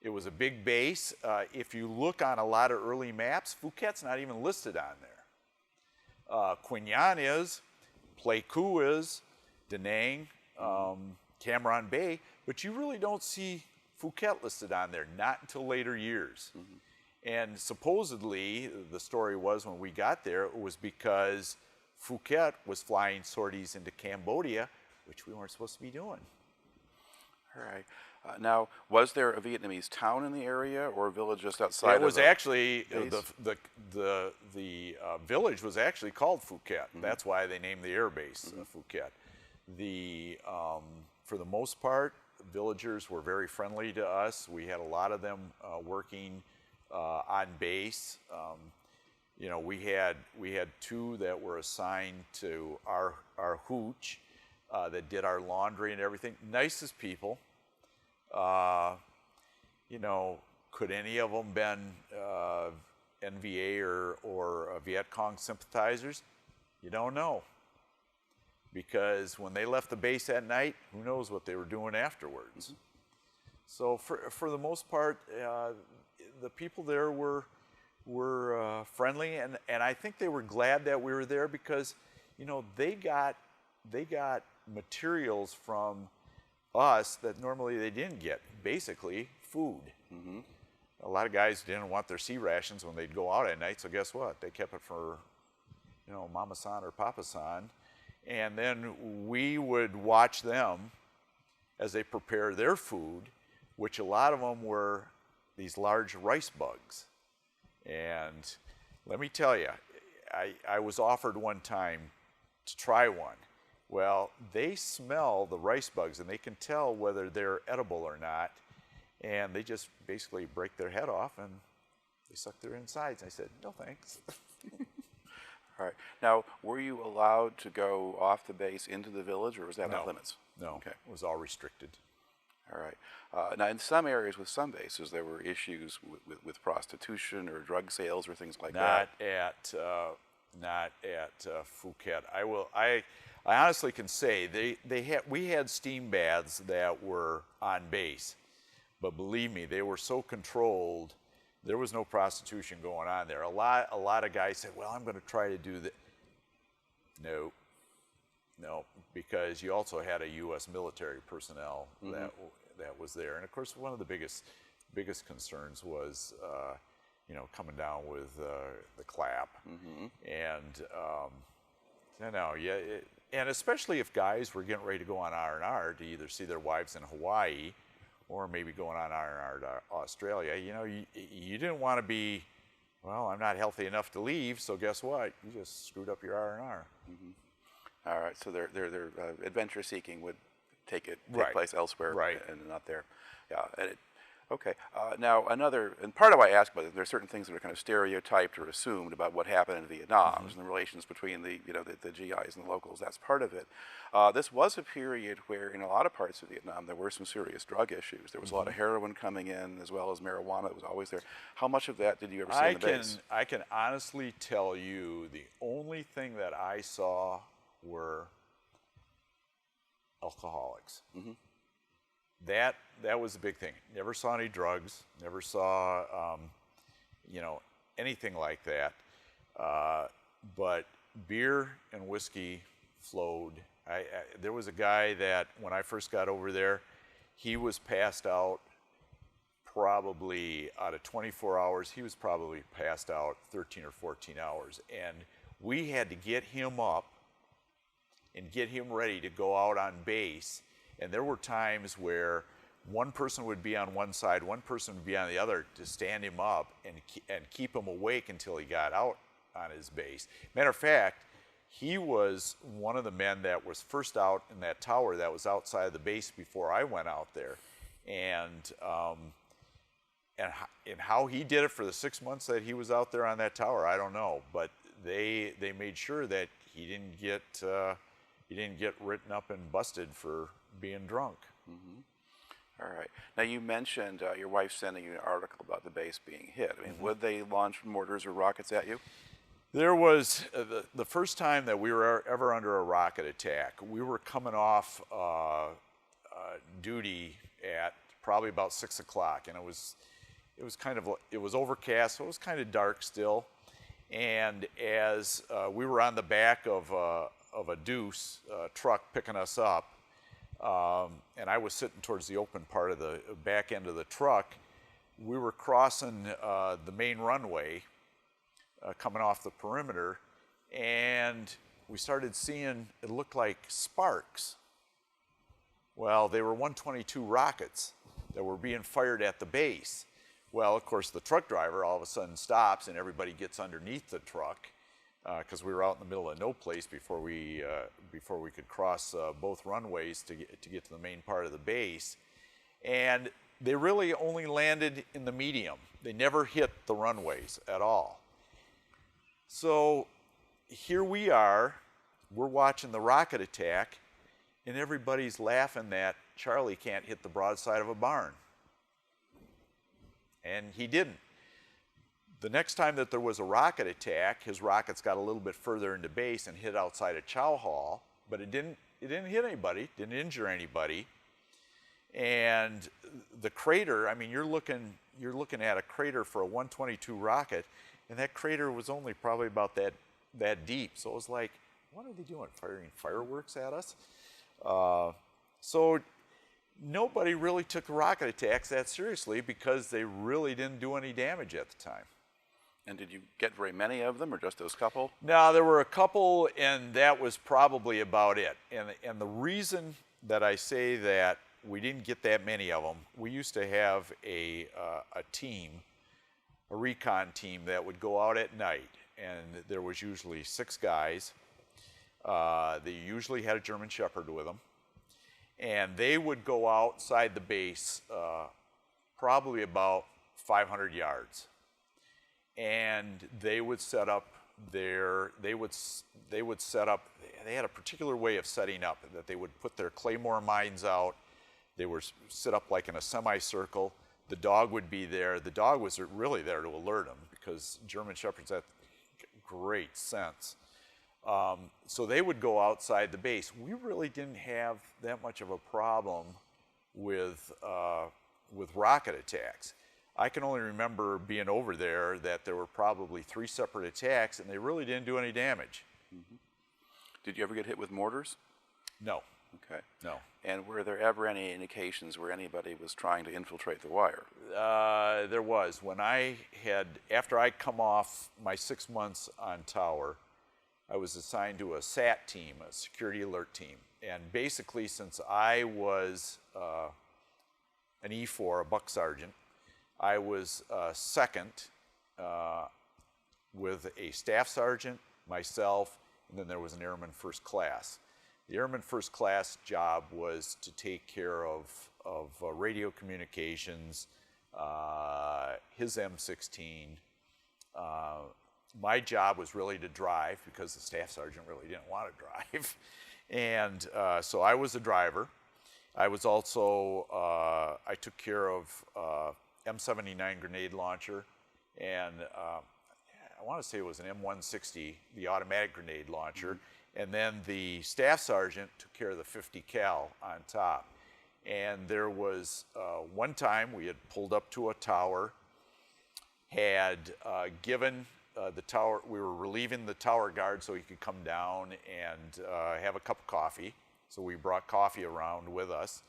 Speaker 2: It was a big base. If you look on a lot of early maps, Phù Cat's not even listed on there. Quy Nhon is, Pleiku is, Da Nang, Cam Ranh Bay, but you really don't see Phù Cat listed on there, not until later years. And supposedly, the story was when we got there, it was because Phù Cat was flying sorties into Cambodia, which we weren't supposed to be doing.
Speaker 1: All right. Now, was there a Vietnamese town in the area or a village just outside?
Speaker 2: It was actually
Speaker 1: base?
Speaker 2: the village was actually called Phu Cat. That's why they named the air base Phu Cat. For the most part, villagers were very friendly to us. We had a lot of them working on base. We had two that were assigned to our hooch that did our laundry and everything. Nicest people. Could any of them been NVA or Viet Cong sympathizers? You don't know. Because when they left the base at night, who knows what they were doing afterwards. So for the most part, the people there were friendly, and I think they were glad that we were there because, they got materials from us that normally they didn't get. Basically, food. A lot of guys didn't want their sea rations when they'd go out at night, so guess what? They kept it for, Mama-san or Papa-san. And then we would watch them as they prepare their food, which a lot of them were these large rice bugs. And let me tell you, I was offered one time to try one. Well, they smell the rice bugs and they can tell whether they're edible or not. And they just basically break their head off and they suck their insides. I said, no thanks.
Speaker 1: All right. Now, were you allowed to go off the base into the village, or was that off limits?
Speaker 2: No.
Speaker 1: Okay.
Speaker 2: It was all restricted.
Speaker 1: All right. Now, in some areas with some bases, there were issues with prostitution or drug sales or things like that.
Speaker 2: Not at Phu Cat. I honestly can say we had steam baths that were on base, but believe me, they were so controlled. There was no prostitution going on there. A lot of guys said, "Well, I'm going to try to do that." No, because you also had a U.S. military personnel that was there, and of course, one of the biggest concerns was, coming down with the clap, and and especially if guys were getting ready to go on R&R to either see their wives in Hawaii, or maybe going on R&R to Australia. You didn't want to be, well, I'm not healthy enough to leave, so guess what? You just screwed up your R&R.
Speaker 1: All right, so their adventure seeking would take
Speaker 2: Right.
Speaker 1: place elsewhere,
Speaker 2: Right.
Speaker 1: and not there. Yeah. Okay. Now, and part of why I ask about it, there are certain things that are kind of stereotyped or assumed about what happened in Vietnam, and the relations between the GIs and the locals. That's part of it. This was a period where, in a lot of parts of Vietnam, there were some serious drug issues. There was a lot of heroin coming in, as well as marijuana that was always there. How much of that did you ever see on the base?
Speaker 2: I can honestly tell you the only thing that I saw were alcoholics. That was a big thing. Never saw any drugs. Never saw, anything like that. But beer and whiskey flowed. There was a guy that when I first got over there, he was passed out probably out of 24 hours. He was probably passed out 13 or 14 hours, and we had to get him up and get him ready to go out on base. And there were times where one person would be on one side, one person would be on the other to stand him up and keep him awake until he got out on his base. Matter of fact, he was one of the men that was first out in that tower that was outside the base before I went out there. And how he did it for the 6 months that he was out there on that tower, I don't know. But they made sure that he didn't get you didn't get written up and busted for being drunk.
Speaker 1: All right. Now you mentioned your wife sending you an article about the base being hit. I mean, would they launch mortars or rockets at you?
Speaker 2: There was the first time that we were ever under a rocket attack. We were coming off duty at probably about 6 o'clock, and it was overcast, so it was kind of dark still. And as we were on the back of a Deuce truck picking us up, and I was sitting towards the open part of the back end of the truck, we were crossing the main runway, coming off the perimeter, and we started seeing, it looked like sparks. Well, they were 122 rockets that were being fired at the base. Well, of course, the truck driver all of a sudden stops and everybody gets underneath the truck because we were out in the middle of no place before we could cross both runways to get to the main part of the base. And they really only landed in the medium. They never hit the runways at all. So here we are, we're watching the rocket attack, and everybody's laughing that Charlie can't hit the broadside of a barn. And he didn't. The next time that there was a rocket attack, his rockets got a little bit further into base and hit outside of Chow Hall, but it didn't hit anybody, didn't injure anybody. And the crater, I mean, you're looking at a crater for a 122 rocket, and that crater was only probably about that deep. So it was like, what are they doing, firing fireworks at us? So nobody really took the rocket attacks that seriously because they really didn't do any damage at the time.
Speaker 1: And did you get very many of them, or just those couple?
Speaker 2: No, there were a couple, and that was probably about it. And the reason that I say that we didn't get that many of them, we used to have a team, a recon team that would go out at night, and there was usually 6 guys. They usually had a German Shepherd with them, and they would go outside the base probably about 500 yards, and they would set up they had a particular way of setting up, that they would put their claymore mines out. They were set up like in a semicircle. The dog would be there. The dog was really there to alert them because German Shepherds have great sense. So they would go outside the base. We really didn't have that much of a problem with rocket attacks. I can only remember being over there that there were probably 3 separate attacks, and they really didn't do any damage.
Speaker 1: Did you ever get hit with mortars?
Speaker 2: No.
Speaker 1: Okay.
Speaker 2: No.
Speaker 1: And were there ever any indications where anybody was trying to infiltrate the wire?
Speaker 2: There was. After I come off my 6 months on tower, I was assigned to a SAT team, a security alert team. And basically, since I was an E4, a buck sergeant, I was second with a staff sergeant, myself, and then there was an airman first class. The airman first class job was to take care of radio communications, his M16. My job was really to drive because the staff sergeant really didn't want to drive. And so I was the driver. I was also, I took care of M79 grenade launcher, and I want to say it was an M160, the automatic grenade launcher. And then the staff sergeant took care of the 50 cal on top. And there was one time we had pulled up to a tower, had given the tower, we were relieving the tower guard so he could come down and have a cup of coffee. So we brought coffee around with us.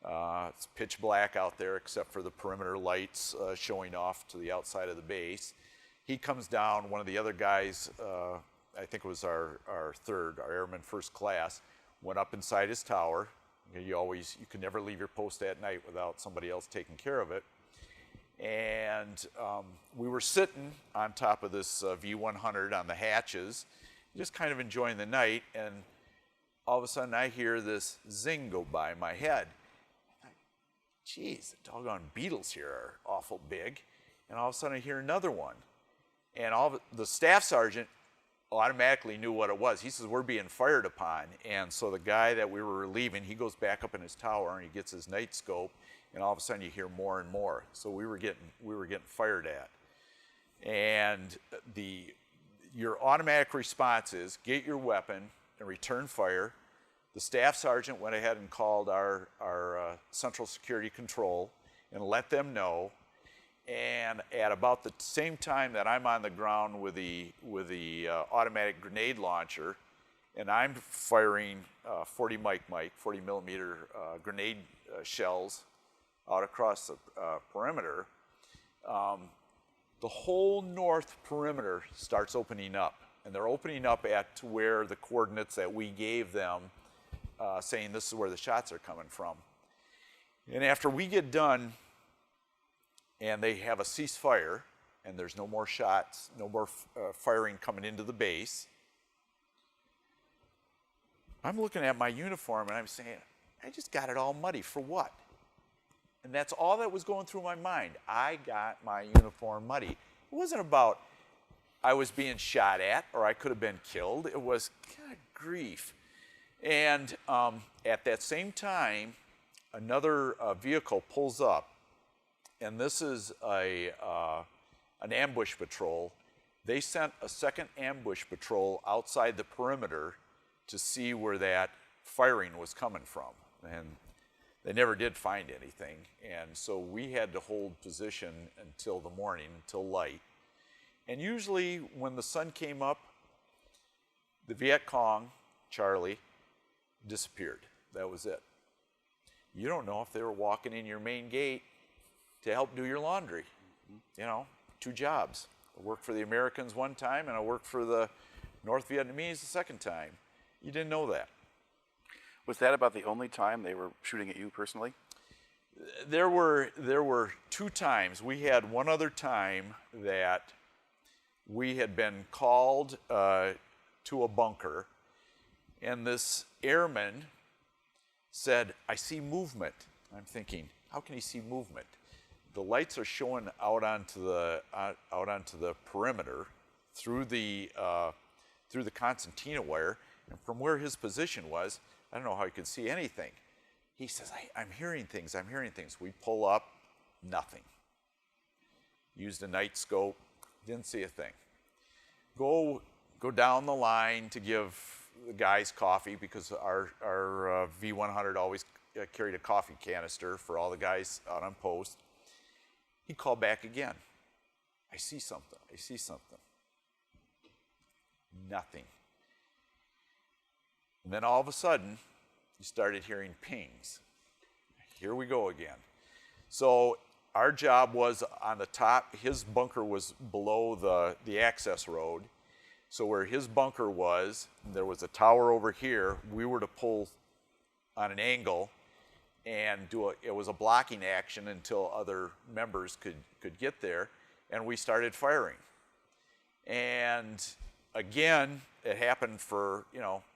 Speaker 2: It's pitch black out there except for the perimeter lights showing off to the outside of the base. He comes down, one of the other guys, I think it was our airman first class, went up inside his tower. You can never leave your post at night without somebody else taking care of it. And we were sitting on top of this V100 on the hatches, just kind of enjoying the night, and all of a sudden I hear this zing go by my head. I thought, geez, the doggone beetles here are awful big. And all of a sudden I hear another one. And the staff sergeant automatically knew what it was. He says, we're being fired upon. And so the guy that we were relieving, he goes back up in his tower and he gets his night scope, and all of a sudden you hear more and more. So we were getting fired at. And your automatic response is get your weapon and return fire. The staff sergeant went ahead and called our Central Security Control and let them know. And at about the same time that I'm on the ground with the automatic grenade launcher, and I'm firing 40 millimeter grenade shells out across the perimeter, the whole north perimeter starts opening up. And they're opening up at to where the coordinates that we gave them, saying this is where the shots are coming from. And after we get done, and they have a ceasefire, and there's no more shots, no more firing coming into the base, I'm looking at my uniform and I'm saying, I just got it all muddy for what? And that's all that was going through my mind. I got my uniform muddy. It wasn't about I was being shot at or I could have been killed. It was, God grief. And at that same time, another vehicle pulls up. And this is an ambush patrol. They sent a second ambush patrol outside the perimeter to see where that firing was coming from. And they never did find anything. And so we had to hold position until the morning, until light. And usually when the sun came up, the Viet Cong, Charlie, disappeared. That was it. You don't know if they were walking in your main gate to help do your laundry. You know, 2 jobs. I worked for the Americans one time and I worked for the North Vietnamese the second time. You didn't know that.
Speaker 1: Was that about the only time they were shooting at you personally?
Speaker 2: There were 2 times. We had one other time that we had been called to a bunker, and this airman said, I see movement. I'm thinking, how can he see movement? The lights are showing out onto the perimeter through the concertina wire, and from where his position was, I don't know how he could see anything. He says, I'm hearing things, I'm hearing things. We pull up, nothing. Used a night scope, didn't see a thing. Go down the line to give the guys coffee because our V-100 always carried a coffee canister for all the guys out on post. He called back again. I see something, I see something. Nothing. And then all of a sudden, you started hearing pings. Here we go again. So our job was on the top. His bunker was below the access road. So where his bunker was, there was a tower over here. We were to pull on an angle and it was a blocking action until other members could get there, and we started firing. And again, it happened for,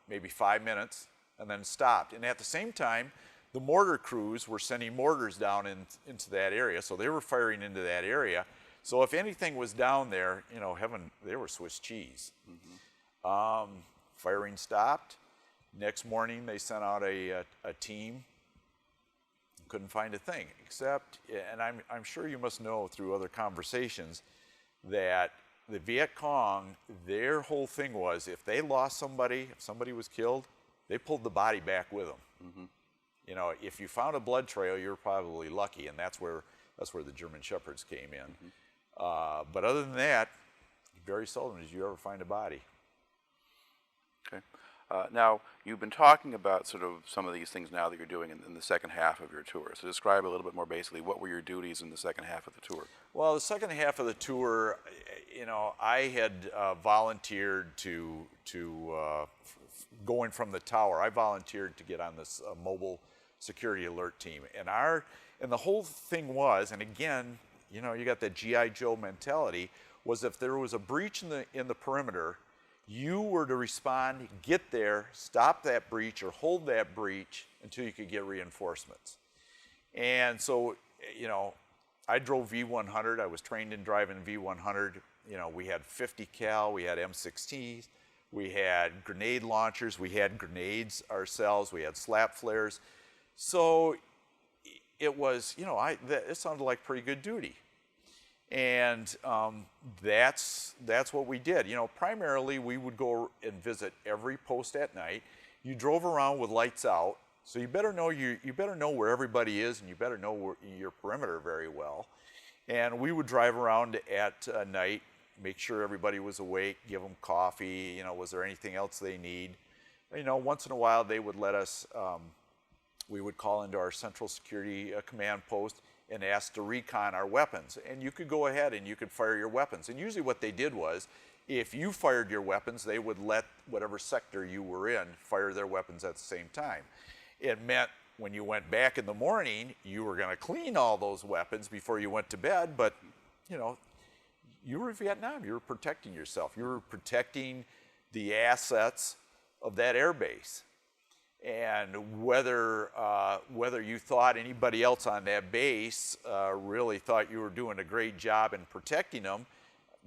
Speaker 2: maybe 5 minutes and then stopped. And at the same time, the mortar crews were sending mortars down into that area, so they were firing into that area. So if anything was down there, they were Swiss cheese. Mm-hmm. Firing stopped. Next morning, they sent out a team. Couldn't find a thing, except, and I'm sure you must know through other conversations, that the Viet Cong, their whole thing was if they lost somebody, if somebody was killed, they pulled the body back with them. Mm-hmm. If you found a blood trail, you're probably lucky, and that's where the German Shepherds came in. Mm-hmm. But other than that, very seldom did you ever find a body.
Speaker 1: Okay. Now, you've been talking about sort of some of these things now that you're doing in the second half of your tour. So describe a little bit more basically, what were your duties in the second half of the tour?
Speaker 2: Well, the second half of the tour, I had volunteered to going from the tower. I volunteered to get on this mobile security alert team. And the whole thing was, and again, you got that G.I. Joe mentality, was if there was a breach in the perimeter, you were to respond, get there, stop that breach or hold that breach until you could get reinforcements. And so, I drove V-100. I was trained in driving V-100. We had 50 cal, we had M16s, we had grenade launchers, we had grenades ourselves, we had slap flares. So it was, you know, it sounded like pretty good duty. And that's what we did. You know, primarily we would go and visit every post at night. You drove around with lights out, so you better know where everybody is, and you better know your perimeter very well. And we would drive around at night, make sure everybody was awake, give them coffee. You know, was there anything else they need? You know, once in a while they would let us. We would call into our Central Security Command post and ask to recon our weapons. And you could go ahead and you could fire your weapons. And usually what they did was, if you fired your weapons, they would let whatever sector you were in fire their weapons at the same time. It meant when you went back in the morning, you were going to clean all those weapons before you went to bed. But, you know, you were in Vietnam. You were protecting yourself. You were protecting the assets of that air base. And whether you thought anybody else on that base really thought you were doing a great job in protecting them,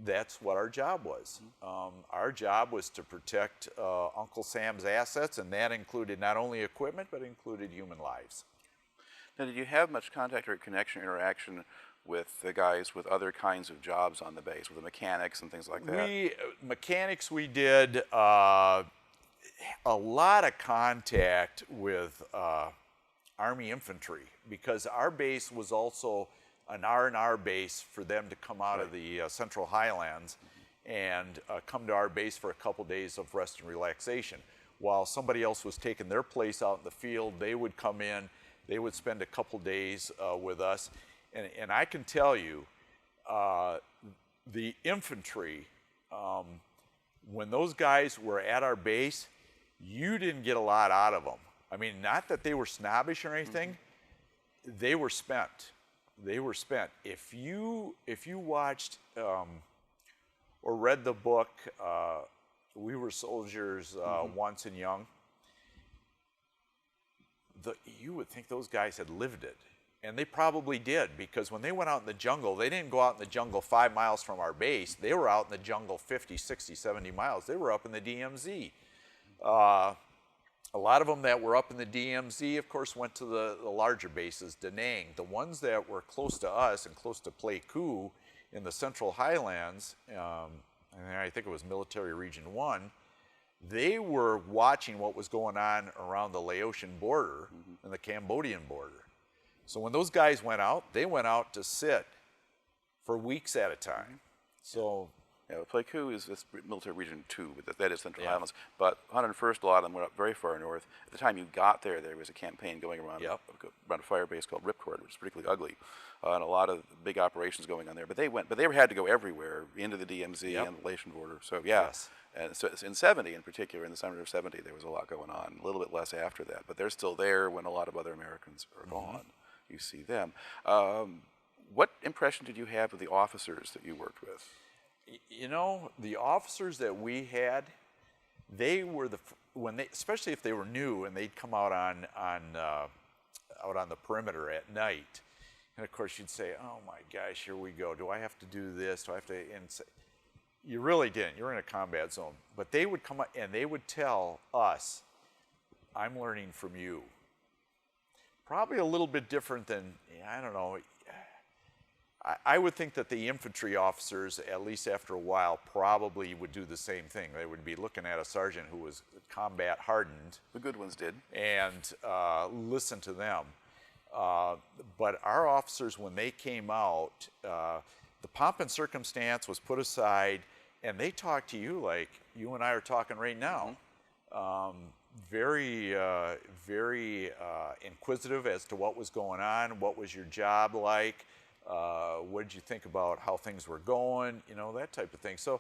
Speaker 2: that's what our job was. Our job was to protect Uncle Sam's assets, and that included not only equipment, but included human lives.
Speaker 1: Now, did you have much contact or connection or interaction with the guys with other kinds of jobs on the base, with the mechanics and things like that?
Speaker 2: Mechanics we did. A lot of contact with Army infantry, because our base was also an R&R base for them to come out of the Central Highlands and come to our base for a couple days of rest and relaxation. While somebody else was taking their place out in the field, they would come in, they would spend a couple days with us. And I can tell you, the infantry, when those guys were at our base, you didn't get a lot out of them. I mean, not that they were snobbish or anything. They were spent. They were spent. If you watched or read the book, We Were Soldiers Once and Young, you would think those guys had lived it. And they probably did, because when they went out in the jungle, they didn't go out in the jungle 5 miles from our base. They were out in the jungle 50, 60, 70 miles. They were up in the DMZ. A lot of them that were up in the DMZ, of course, went to the larger bases, Da Nang. The ones that were close to us and close to Pleiku in the Central Highlands, and I think it was Military Region 1, they were watching what was going on around the Laotian border and the Cambodian border. So when those guys went out, they went out to sit for weeks at a time. So
Speaker 1: yeah, Pleiku is this Military Region 2, but that is Central Highlands. But 101st, a lot of them went up very far north. At the time you got there, there was a campaign going around, around a fire base called Ripcord, which is particularly ugly, and a lot of big operations going on there. But they had to go everywhere, into the DMZ and the Laotian border. So and so in 70 in particular, in the summer of 70, there was a lot going on. A little bit less after that, but they're still there when a lot of other Americans are gone. You see them. What impression did you have of the officers that you worked with?
Speaker 2: You know, the officers that we had, they were especially if they were new and they'd come out out on the perimeter at night, and of course you'd say, "Oh my gosh, here we go. Do I have to do this? Do I have to?" And you really didn't. You're in a combat zone. But they would come out and they would tell us, "I'm learning from you." Probably a little bit different than, I don't know. I would think that the infantry officers, at least after a while, probably would do the same thing. They would be looking at a sergeant who was combat hardened.
Speaker 1: The good ones did.
Speaker 2: And listen to them. But our officers, when they came out, the pomp and circumstance was put aside, and they talked to you like you and I are talking right now. Very inquisitive as to what was going on, what was your job like, what did you think about how things were going, you know, that type of thing. So,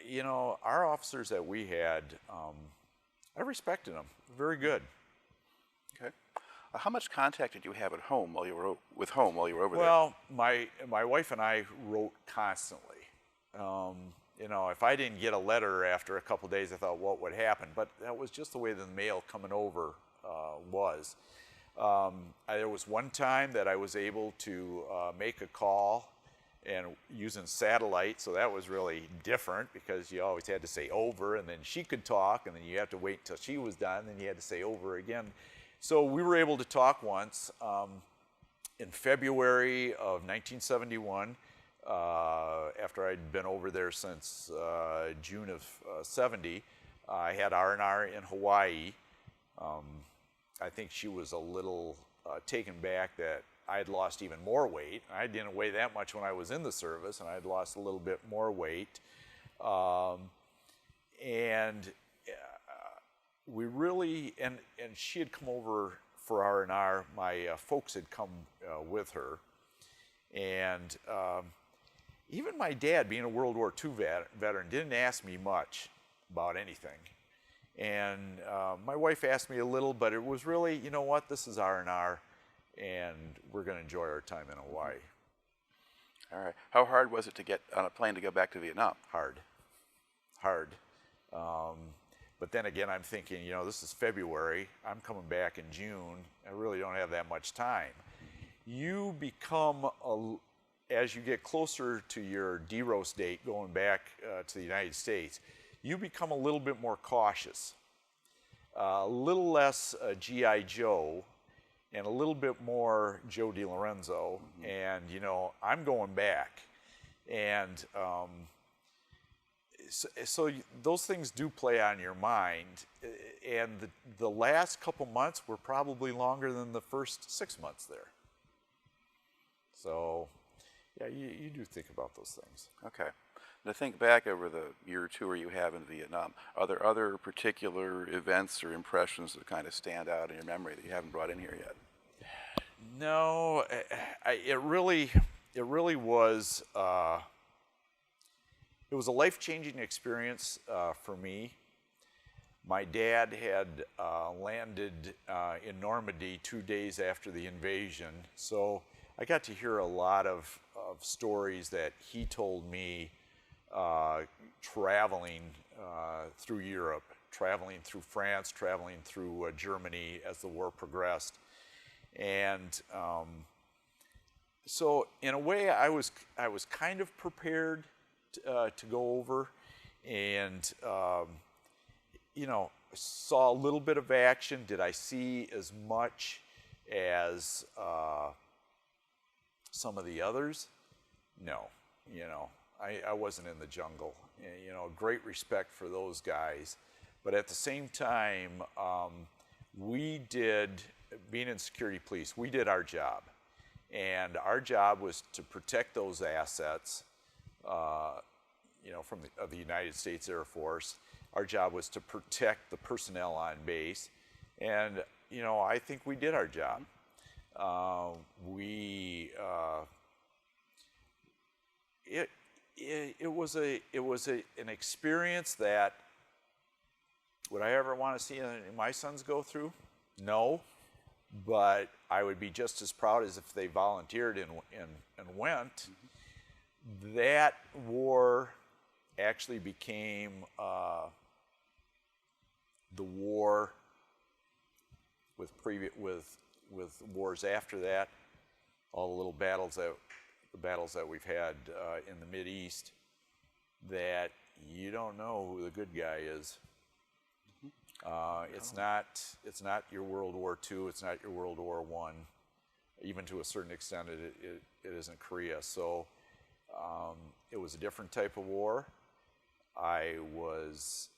Speaker 2: you know, our officers that we had, I respected them. Very good.
Speaker 1: Okay. How much contact did you have at home while you were over there?
Speaker 2: Well, my wife and I wrote constantly. You know, if I didn't get a letter after a couple days, I thought, what would happen? But that was just the way the mail coming over was. There was one time that I was able to make a call and using satellite, so that was really different because you always had to say over, and then she could talk, and then you have to wait till she was done, and then you had to say over again. So we were able to talk once in February of 1971, after I'd been over there since June of 70. I had R&R in Hawaii. I think she was a little taken back that I had lost even more weight. I didn't weigh that much when I was in the service, and I'd lost a little bit more weight. We really, and she had come over for R&R. My folks had come with her. And even my dad, being a World War II veteran, didn't ask me much about anything. And my wife asked me a little, but it was really, you know what, this is R&R, and we're going to enjoy our time in Hawaii.
Speaker 1: All right. How hard was it to get on a plane to go back to Vietnam?
Speaker 2: Hard. But then again, I'm thinking, you know, this is February. I'm coming back in June. I really don't have that much time. You become, as you get closer to your DEROS date going back to the United States, you become a little bit more cautious, a little less G.I. Joe, and a little bit more Joe DiLorenzo. And, you know, I'm going back. And so those things do play on your mind. And the last couple months were probably longer than the first 6 months there. So, yeah, you do think about those things.
Speaker 1: Okay. To think back over the year or two you have in Vietnam, are there other particular events or impressions that kind of stand out in your memory that you haven't brought in here yet?
Speaker 2: No, it really was. It was a life-changing experience for me. My dad had landed in Normandy 2 days after the invasion, so I got to hear a lot of stories that he told me traveling through Europe, traveling through France, traveling through Germany as the war progressed. And so in a way I was kind of prepared to go over, and you know, saw a little bit of action. Did I see as much as some of the others? No, you know, I wasn't in the jungle. You know, great respect for those guys. But at the same time, we did, being in security police, we did our job. And our job was to protect those assets, you know, of the United States Air Force. Our job was to protect the personnel on base. And, you know, I think we did our job. It was an experience that, would I ever want to see my sons go through? No, but I would be just as proud as if they volunteered and went. Mm-hmm. That war actually became the war with wars after that, all the little battles that we've had in the Mideast, that you don't know who the good guy is. It's not your World War II. It's not your World War I. Even to a certain extent, it isn't Korea. So it was a different type of war. I was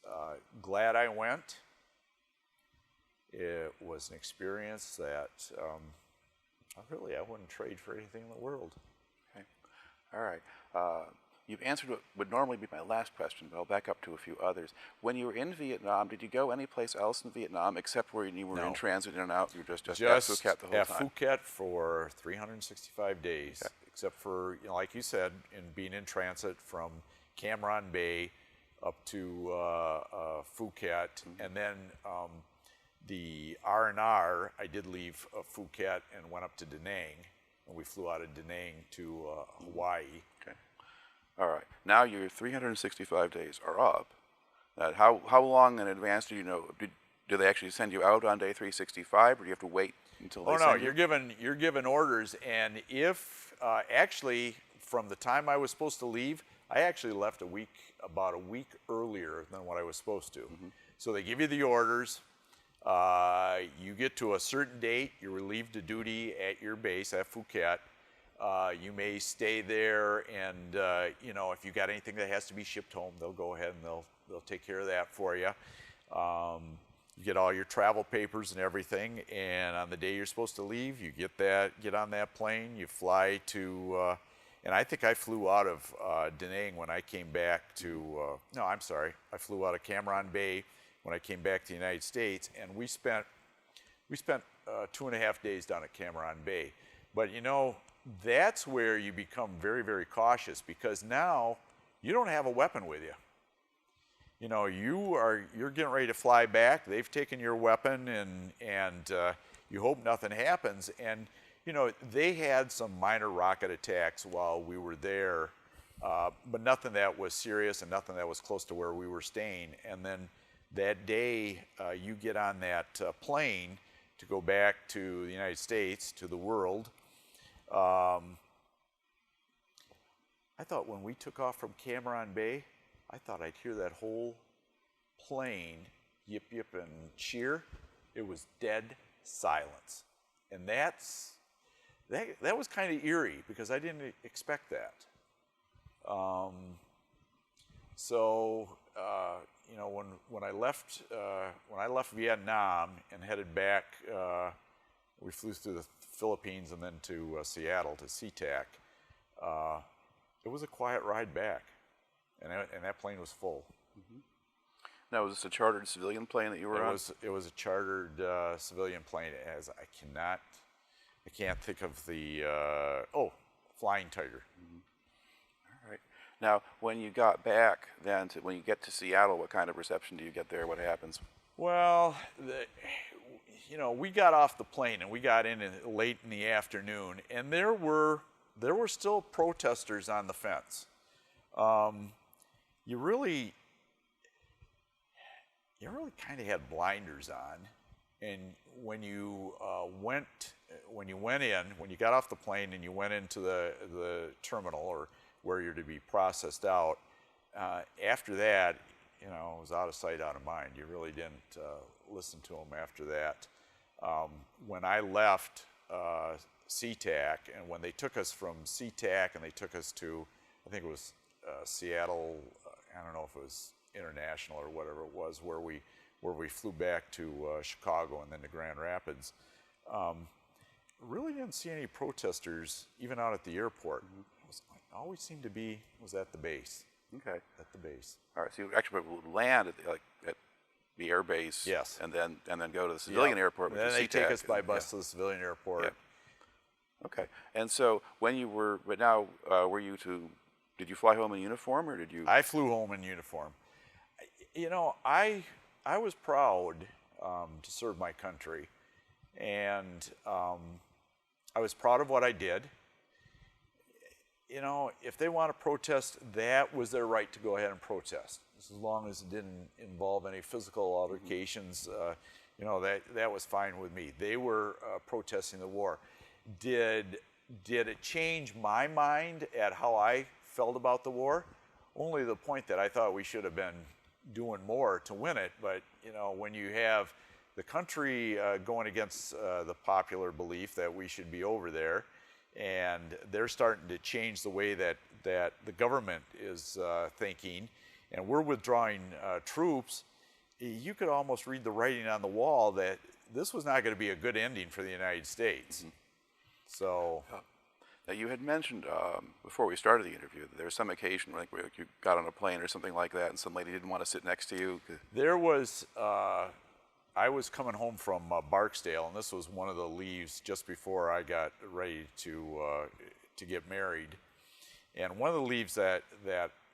Speaker 2: glad I went. It was an experience that I wouldn't trade for anything in the world.
Speaker 1: Okay. All right. You've answered what would normally be my last question, but I'll back up to a few others. When you were in Vietnam, did you go anyplace else in Vietnam except where you were in transit in and out? You were just at Phu Cat the whole time?
Speaker 2: At Phu Cat for 365 days, okay. Except for, you know, like you said, in being in transit from Cam Ranh Bay up to Phu Cat, mm-hmm. And then the R&R, I did leave Phu Cat and went up to Da Nang, and we flew out of Da Nang to Hawaii.
Speaker 1: Okay. All right. Now your 365 days are up. How long in advance do you know? Do they actually send you out on day 365, or do you have to wait until they send you?
Speaker 2: You're given orders, and if actually from the time I was supposed to leave, I actually left about a week earlier than what I was supposed to. So they give you the orders. You get to a certain date, you're relieved to duty at your base at Phu Cat. You may stay there, and you know, if you got anything that has to be shipped home, they'll go ahead and they'll take care of that for you. You get all your travel papers and everything, and on the day you're supposed to leave, you get on that plane, you fly to, and I think I flew out of Da Nang when I came back to, no, I'm sorry, I flew out of Cam Ranh Bay when I came back to the United States, and we spent 2.5 days down at Cam Ranh Bay. But you know, that's where you become very, very cautious, because now you don't have a weapon with you. You know, you're getting ready to fly back. They've taken your weapon, and you hope nothing happens. And you know, they had some minor rocket attacks while we were there, but nothing that was serious and nothing that was close to where we were staying. And then that day, you get on that plane to go back to the United States, to the world. I thought when we took off from Cam Ranh Bay, I thought I'd hear that whole plane yip yip and cheer. It was dead silence. And that was kind of eerie, because I didn't expect that. You know, when I left Vietnam and headed back, we flew through the Philippines and then to Seattle to SeaTac. It was a quiet ride back, and that plane was full.
Speaker 1: Now, was this a chartered civilian plane that you were on?
Speaker 2: It was a chartered civilian plane. As I can't think of the Flying Tiger.
Speaker 1: All right. Now, when you got back, then when you get to Seattle, what kind of reception do you get there? What happens?
Speaker 2: Well, you know, we got off the plane and we got in late in the afternoon, and there were still protesters on the fence. You really kind of had blinders on, and when you got off the plane and you went into the terminal, or where you're to be processed out, after that, you know, it was out of sight, out of mind. You really didn't listen to them after that. When I left SeaTac, and when they took us from SeaTac and they took us to, I think it was Seattle, I don't know if it was International or whatever it was, where we flew back to Chicago and then to Grand Rapids, really didn't see any protesters even out at the airport. It always seemed to be at the base.
Speaker 1: Okay.
Speaker 2: At the base.
Speaker 1: All right. So you actually would land at the air base.
Speaker 2: Yes.
Speaker 1: And then go to the civilian airport.
Speaker 2: And then they take us by bus to the civilian airport.
Speaker 1: Yeah. Okay. And so when you were, but now did you fly home in uniform, or did you?
Speaker 2: I flew home in uniform. You know, I was proud to serve my country, and I was proud of what I did. You know, if they want to protest, that was their right to go ahead and protest, as long as it didn't involve any physical altercations. You know, that was fine with me. They were protesting the war. Did it change my mind at how I felt about the war? Only to the point that I thought we should have been doing more to win it. But you know, when you have the country going against the popular belief that we should be over there, and they're starting to change the way that the government is thinking, and we're withdrawing troops, you could almost read the writing on the wall that this was not going to be a good ending for the United States. So.
Speaker 1: Now, you had mentioned before we started the interview that there was some occasion, like where you got on a plane or something like that, and some lady didn't want to sit next to you.
Speaker 2: There was. I was coming home from Barksdale, and this was one of the leaves just before I got ready to get married. And one of the leaves that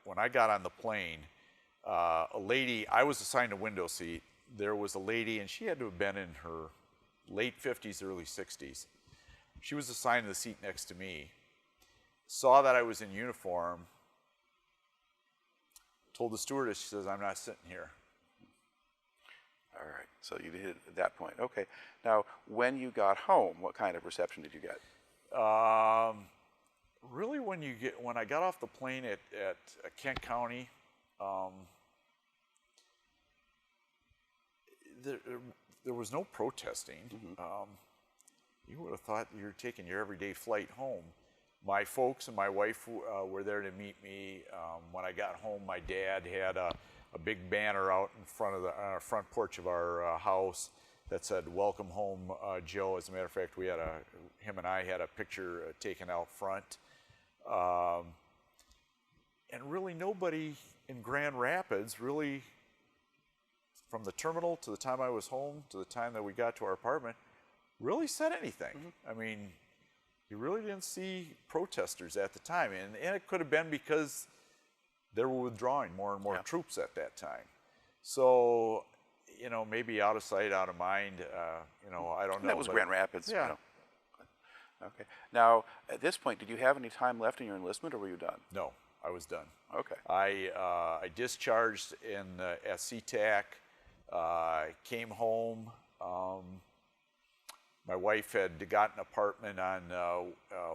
Speaker 2: when I got on the plane, a lady, I was assigned a window seat. There was a lady, and she had to have been in her late 50s, early 60s. She was assigned the seat next to me, saw that I was in uniform, told the stewardess, she says, "I'm not sitting here."
Speaker 1: All right, so you did it at that point. Okay. Now, when you got home, what kind of reception did you get?
Speaker 2: really, when I got off the plane at Kent County, there was no protesting. You would have thought you were taking your everyday flight home. My folks and my wife were there to meet me. When I got home, my dad had a big banner out in front of the front porch of our house that said, "Welcome home, Joe." As a matter of fact, him and I had a picture taken out front. And really nobody in Grand Rapids really, from the terminal to the time I was home to the time that we got to our apartment, really said anything. I mean, you really didn't see protesters at the time. And it could have been because they were withdrawing more and more troops at that time. So, you know, maybe out of sight, out of mind, you know, I don't know.
Speaker 1: That was Grand Rapids.
Speaker 2: Yeah.
Speaker 1: You know. Okay. Now, at this point, did you have any time left in your enlistment, or were you done?
Speaker 2: No, I was done.
Speaker 1: Okay.
Speaker 2: I discharged at SeaTac, came home. My wife had got an apartment on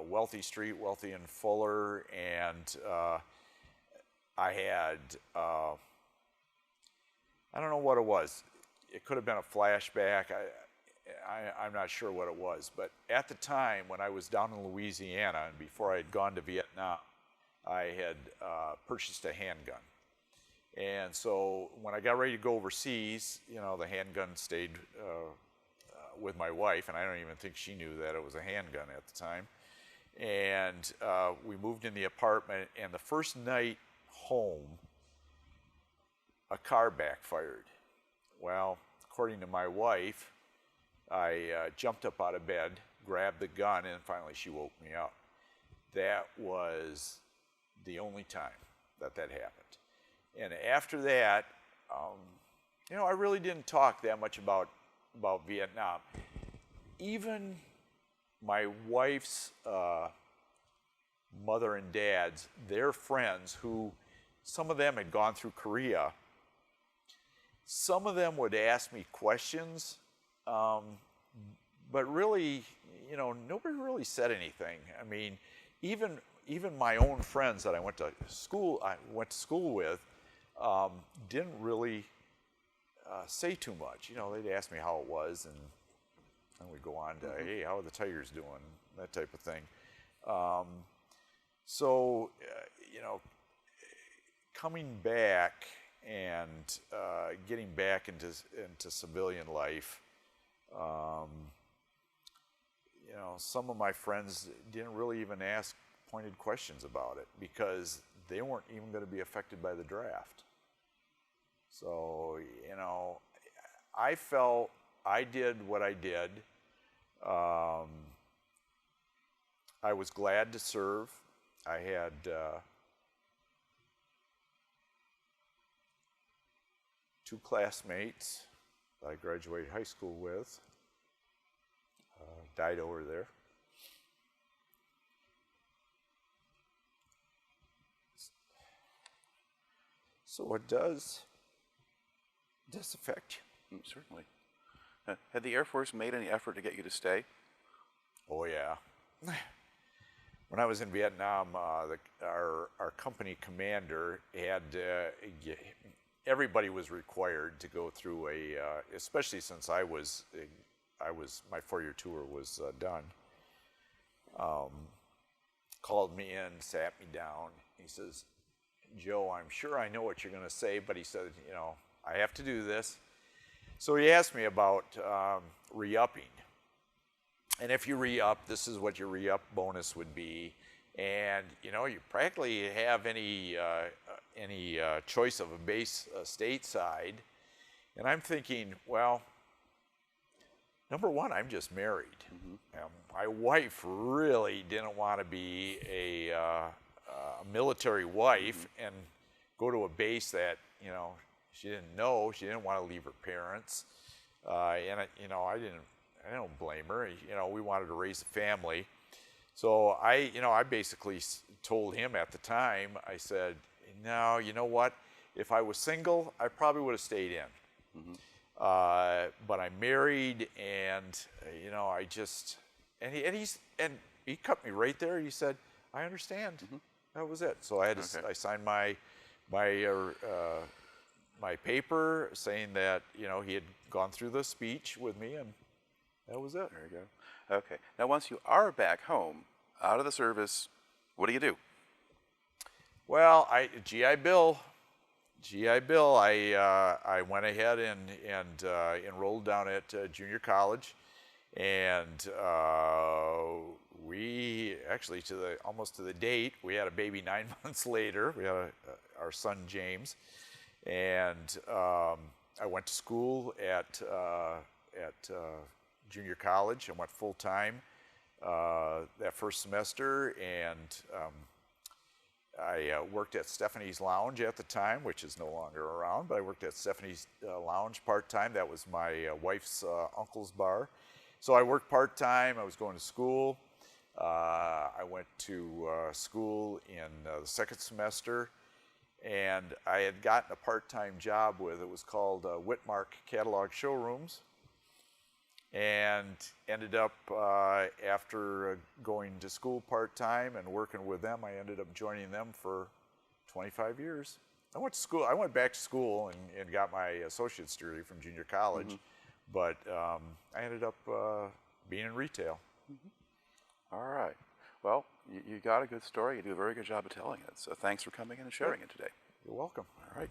Speaker 2: Wealthy Street, Wealthy and Fuller, and I had, I don't know what it was. It could have been a flashback. I'm not sure what it was. But at the time when I was down in Louisiana and before I had gone to Vietnam, I had purchased a handgun. And so when I got ready to go overseas, you know, the handgun stayed with my wife, and I don't even think she knew that it was a handgun at the time. And we moved in the apartment, and the first night home, a car backfired. Well, according to my wife, I jumped up out of bed, grabbed the gun, and finally she woke me up. That was the only time that happened. And after that, you know, I really didn't talk that much about Vietnam. Even my wife's mother and dad's, their friends, who some of them had gone through Korea, some of them would ask me questions, but really, you know, nobody really said anything. I mean, even my own friends that I went to school with didn't really say too much. You know, they'd ask me how it was, and then we'd go on to, hey, how are the Tigers doing? That type of thing. So, you know, coming back and getting back into civilian life, you know, some of my friends didn't really even ask pointed questions about it because they weren't even going to be affected by the draft. So, you know, I felt I did what I did. I was glad to serve. I had two classmates that I graduated high school with, died over there. So it does affect you.
Speaker 1: Certainly. Had the Air Force made any effort to get you to stay?
Speaker 2: Oh, yeah. When I was in Vietnam, our company commander had, everybody was required to go through especially since my 4-year tour was done, called me in, sat me down. He says, Joe, I'm sure I know what you're going to say, but he said, you know, I have to do this. So he asked me about re-upping. And if you re-up, this is what your re-up bonus would be. And, you know, you practically have any choice of a base stateside. And I'm thinking, well, number one, I'm just married. My wife really didn't want to be a military wife and go to a base that, you know, she didn't know. She didn't want to leave her parents. And, you know, I don't blame her. You know, we wanted to raise a family. So I basically told him at the time, I said, no, you know what? If I was single, I probably would have stayed in. But I'm married, and you know, and he cut me right there. He said, I understand. That was it. So I had to, I signed my paper saying that, you know, he had gone through the speech with me, and that was it.
Speaker 1: There you go. Okay. Now, once you are back home, out of the service, what do you do?
Speaker 2: Well, GI Bill, I went ahead and enrolled down at junior college, and we actually almost to the date, we had a baby 9 months later. We had our son James, and I went to school at junior college. I went full time that first semester, and I worked at Stephanie's Lounge at the time, which is no longer around, but I worked at Stephanie's Lounge part-time. That was my wife's uncle's bar. So I worked part-time. I was going to school. I went to school in the second semester, and I had gotten a part-time job with, it was called Whitmark Catalog Showrooms, and ended up, after going to school part-time and working with them, I ended up joining them for 25 years. I went back to school and got my associate's degree from junior college, but I ended up being in retail.
Speaker 1: All right. Well, you got a good story. You do a very good job of telling it. So thanks for coming in and sharing it today.
Speaker 2: You're welcome.
Speaker 1: All right.